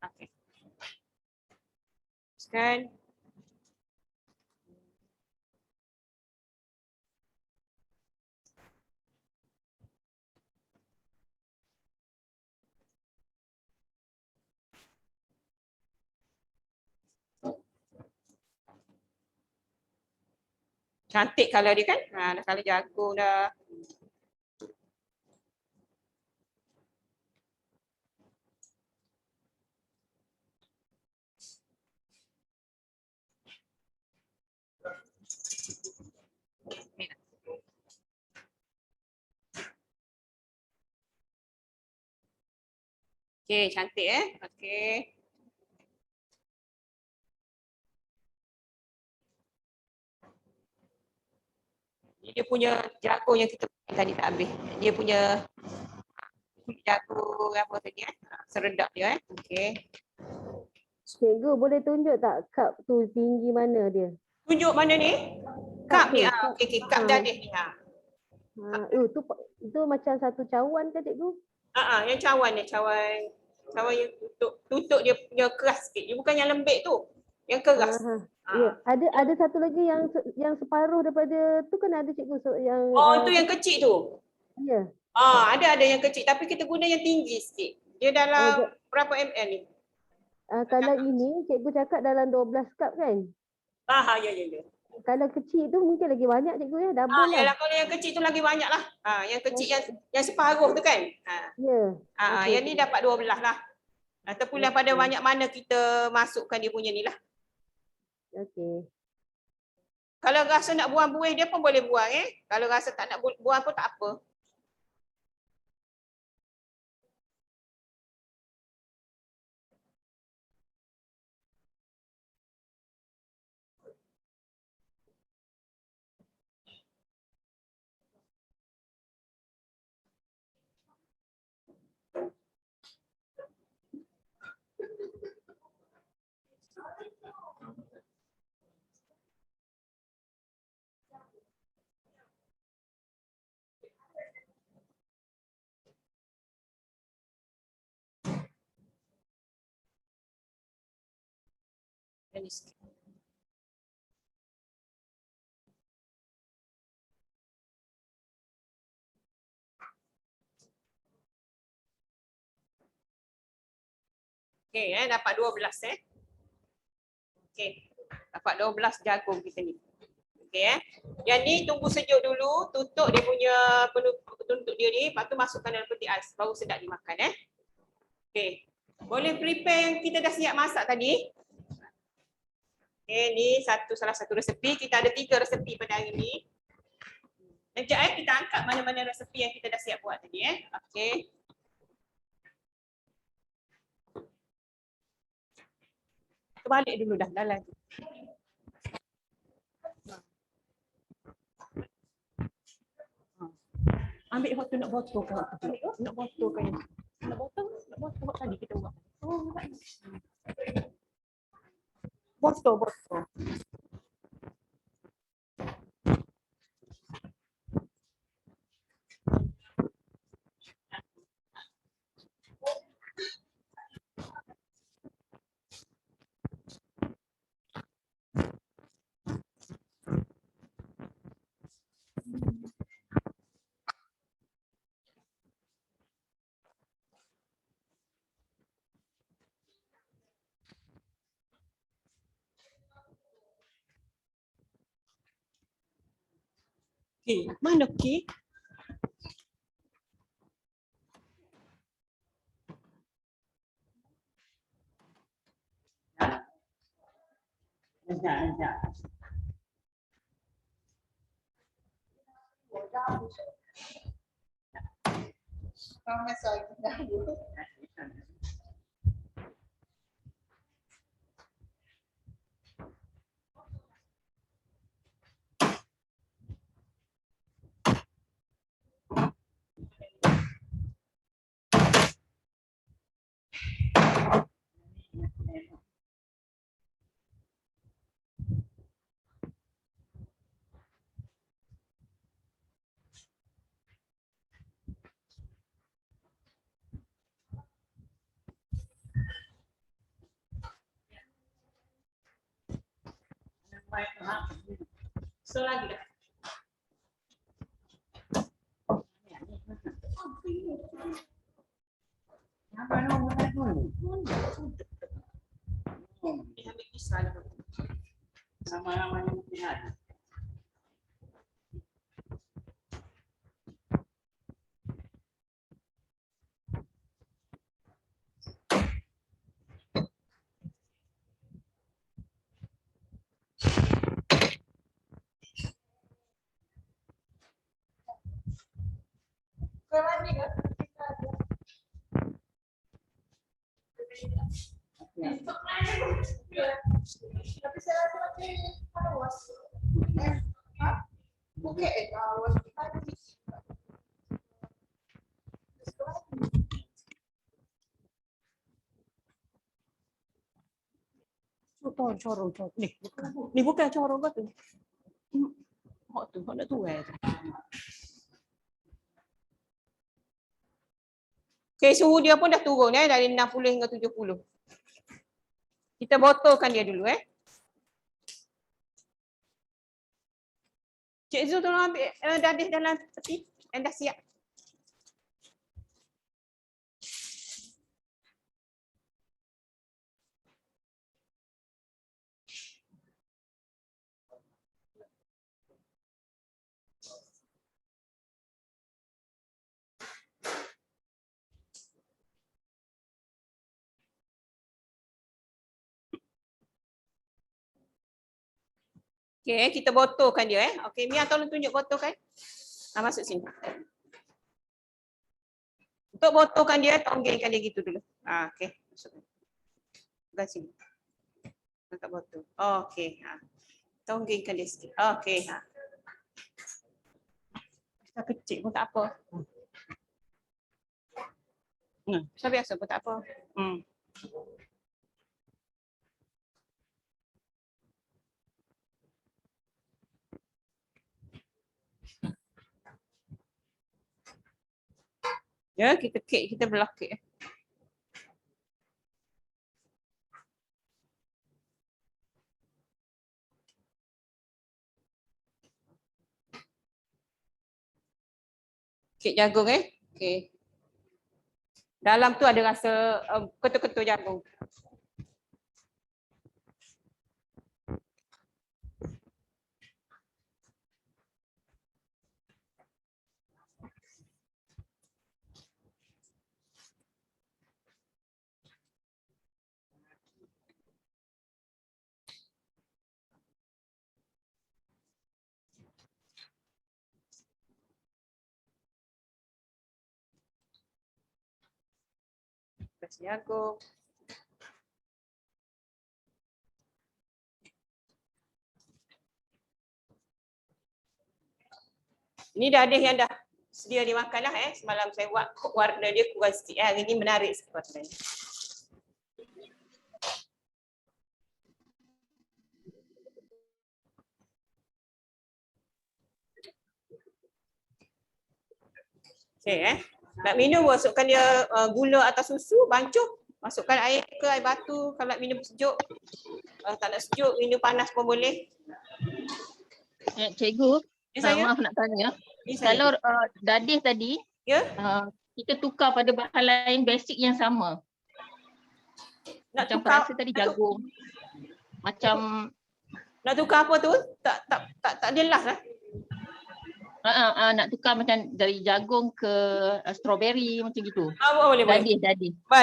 Okey. Teruskan. Cantik kalau dia kan? Dah kalau jagung dah. Okey, cantik Okey. Dia punya jagung yang kita tadi tak habis. Dia punya jagung apa tadi seredap dia Okey. Cikgu boleh tunjuk tak cup tu tinggi mana dia? Tunjuk mana ni? Cup ni okey cup dadih ni Itu macam satu cawan ke cikgu? Yang cawan ni, cawan yang tutup dia punya keras sikit. Dia bukan yang lembik tu. Yang keras. Ya, ada satu lagi yang separuh daripada tu kan ada cikgu yang itu yang kecil tu. Ya. Ada yang kecil tapi kita guna yang tinggi sikit. Dia dalam berapa ml ni? Kalau ini cikgu cakap dalam 12 cup kan? Ya. Kalau kecil tu mungkin lagi banyak cikgu double lah. Yalah, kalau yang kecil tu lagi banyak lah. Yang kecil yang separuh tu kan? Ya. Yang ni dapat 12 lah. Terpulang pada banyak mana kita masukkan dia punya ni lah. Okey. Kalau rasa nak buang buih dia pun boleh buang Kalau rasa tak nak buang pun tak apa. Okey dapat 12 Okey. Dapat 12 jagung kita ni. Okey Yang ni tunggu sejuk dulu, tutup dia punya penutup dia ni, lepas tu masukkan dalam peti ais baru sedap dimakan Okey. Boleh prepare yang kita dah siap masak tadi. Okey, ni salah satu resepi. Kita ada 3 resepi pada hari ni. Sekejap kita angkat mana-mana resepi yang kita dah siap buat tadi Okey. Balik dulu dah dalam tu. Ambil waktu nak botol kan waktu tu. Nak botol kan. Nak botol tadi kita buat. Botol. Okey, mana okey? Sekejap. So lagi dah. Corong. Ni bukan corong kau tu. Hok tu, hok nak tu eh. Okay, suhu dia pun dah turun dari 60 hingga 70. Kita botolkan dia dulu Cik Zul tolong ambil dadih dalam peti yang dah siap. Okay, kita botolkan dia Okay, Mia tolong tunjuk botolkan. Masuk sini. Untuk botolkan dia, tonggengkan dia gitu dulu. Okay, masukkan. Pegang sini. Angkat botol. Okay, tonggengkan dia sikit. Okay, Dah kecil pun tak apa. Besar biasa pun tak apa. Ya, kita belah kek. Kek jagung Okay. Dalam tu ada rasa ketul-ketul jagung. Kasih jagung. Ini dadih yang dah sedia dimakan lah Semalam saya buat warna dia kurang sikit Hari ni menarik sikit warna dia. Okay Nak minum masukkan dia gula atau susu, bancuh. Masukkan air ke air batu kalau nak minum sejuk. Tak nak sejuk, minum panas pun boleh. Cikgu, maaf nak tanya. Kalau dadih tadi, kita tukar pada bahan lain basic yang sama. Macam perasa tadi jagung. Macam nak tukar apa tu? Tak jelas lah. Nak tukar macam dari jagung ke strawberry macam gitu. Boleh.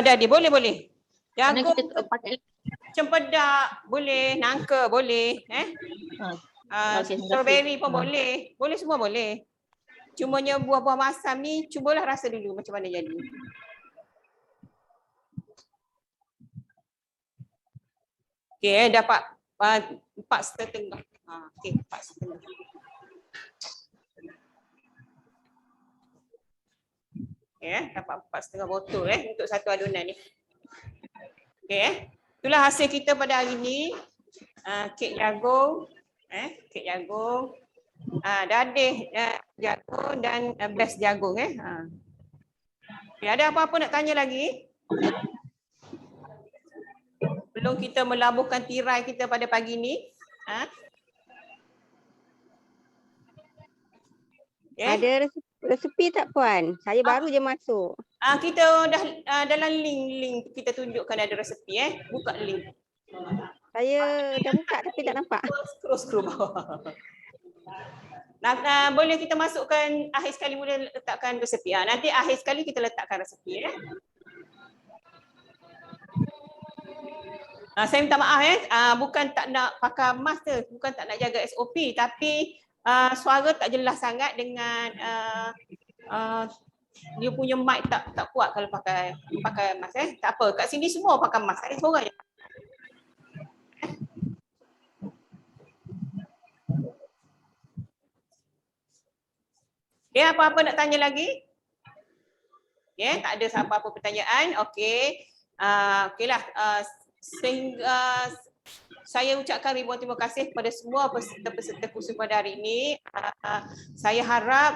Dadih boleh. Jagung kita pakai cempedak boleh, nangka boleh, strawberry pun boleh. Boleh semua boleh. Cumanya buah-buah masam ni cubalah rasa dulu macam mana jadi. Okey, dapat 4,5. Okey, 4,5. Dapat 4,5 botol untuk satu adunan ni. Okey, itulah hasil kita pada hari ni. Kek jagung, kek jagung, dadih jagung dan bes jagung. Okay, ada apa-apa nak tanya lagi? Belum kita melabuhkan tirai kita pada pagi ni. Ada resepi tak Puan? Saya baru je masuk. Kita dah dalam link kita tunjukkan ada resepi Buka link. Saya dah buka tapi tak nampak. Scroll bawah. Boleh kita masukkan akhir sekali, boleh letakkan resepi. Nanti akhir sekali kita letakkan resepi Saya minta maaf bukan tak nak pakai mask tu, bukan tak nak jaga SOP, tapi suara tak jelas sangat dengan dia punya mic tak kuat kalau pakai mask Tak apa, kat sini semua pakai mask seorang je. Apa-apa nak tanya lagi? Tak ada apa-apa pertanyaan. Okeylah. Sehingga saya ucapkan ribuan terima kasih kepada semua peserta-peserta kursus pada hari ini. Saya harap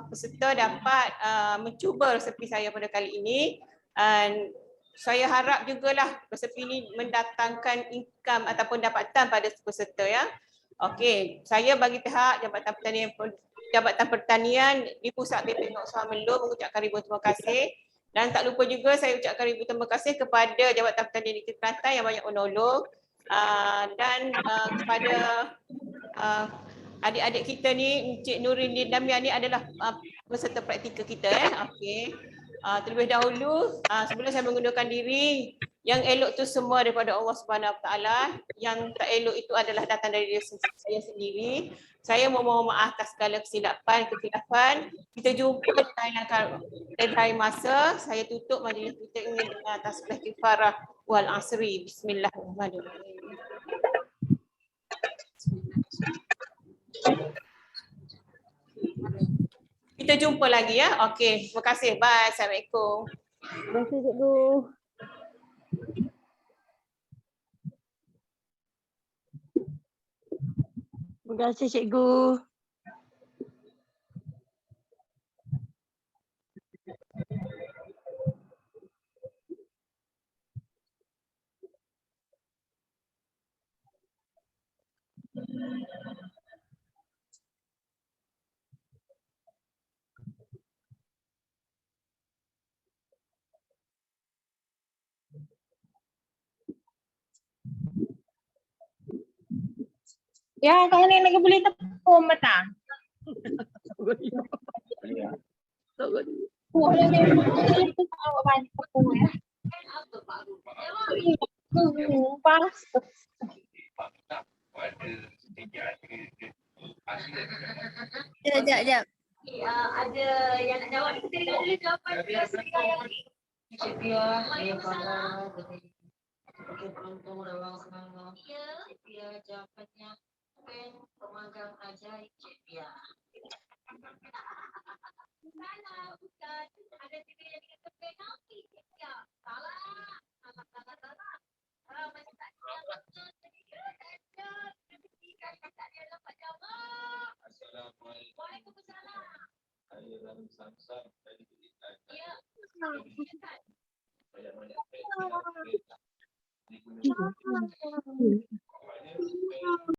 peserta dapat mencuba resepi saya pada kali ini. Dan saya harap jugalah resepi ini mendatangkan income atau pendapatan pada peserta saya bagi pihak Jabatan Pertanian di Pusat BP Nok Sawan Melur mengucapkan ribuan terima kasih. Dan tak lupa juga saya ucapkan ribuan terima kasih kepada Jabatan Pertanian Negeri Kelantan yang banyak menolong. Dan kepada adik-adik kita ni, Encik Nurin Damian ni adalah peserta praktikal kita terlebih dahulu sebelum saya mengundurkan diri, yang elok tu semua daripada Allah Subhanahu Wa Taala, yang tak elok itu adalah datang dari diri saya sendiri. Saya mohon maaf atas segala kesilapan. Kita jumpa di lain masa. Saya tutup majlis kita ini dengan tasbih kifarah wal asri. Bismillahirrahmanirrahim. Kita jumpa lagi terima kasih. Bye. Assalamualaikum. Terima kasih cikgu. Terima kasih cikgu. Ya, kau ni lagi boleh tepung matang. Boleh awak banyak tepung Pas. Sekejap. Ada yang nak jawab, kita boleh jawapan dia sekali. Cik Pia, saya Farah. Okey, beruntung dalam semangat. Cik Pia jawapannya pemagang ajaib Cik Pia. Salah, bukan. Ada tiga yang dikatakan nanti. Ya, salah. Macam tak ada yang betul. Tak ada yang dapat jawab. Assalamualaikum. Waalaikumsalam. Saya Ram Samsam dari Kelantan. Ya. Banyak-banyak kereta di Gunung.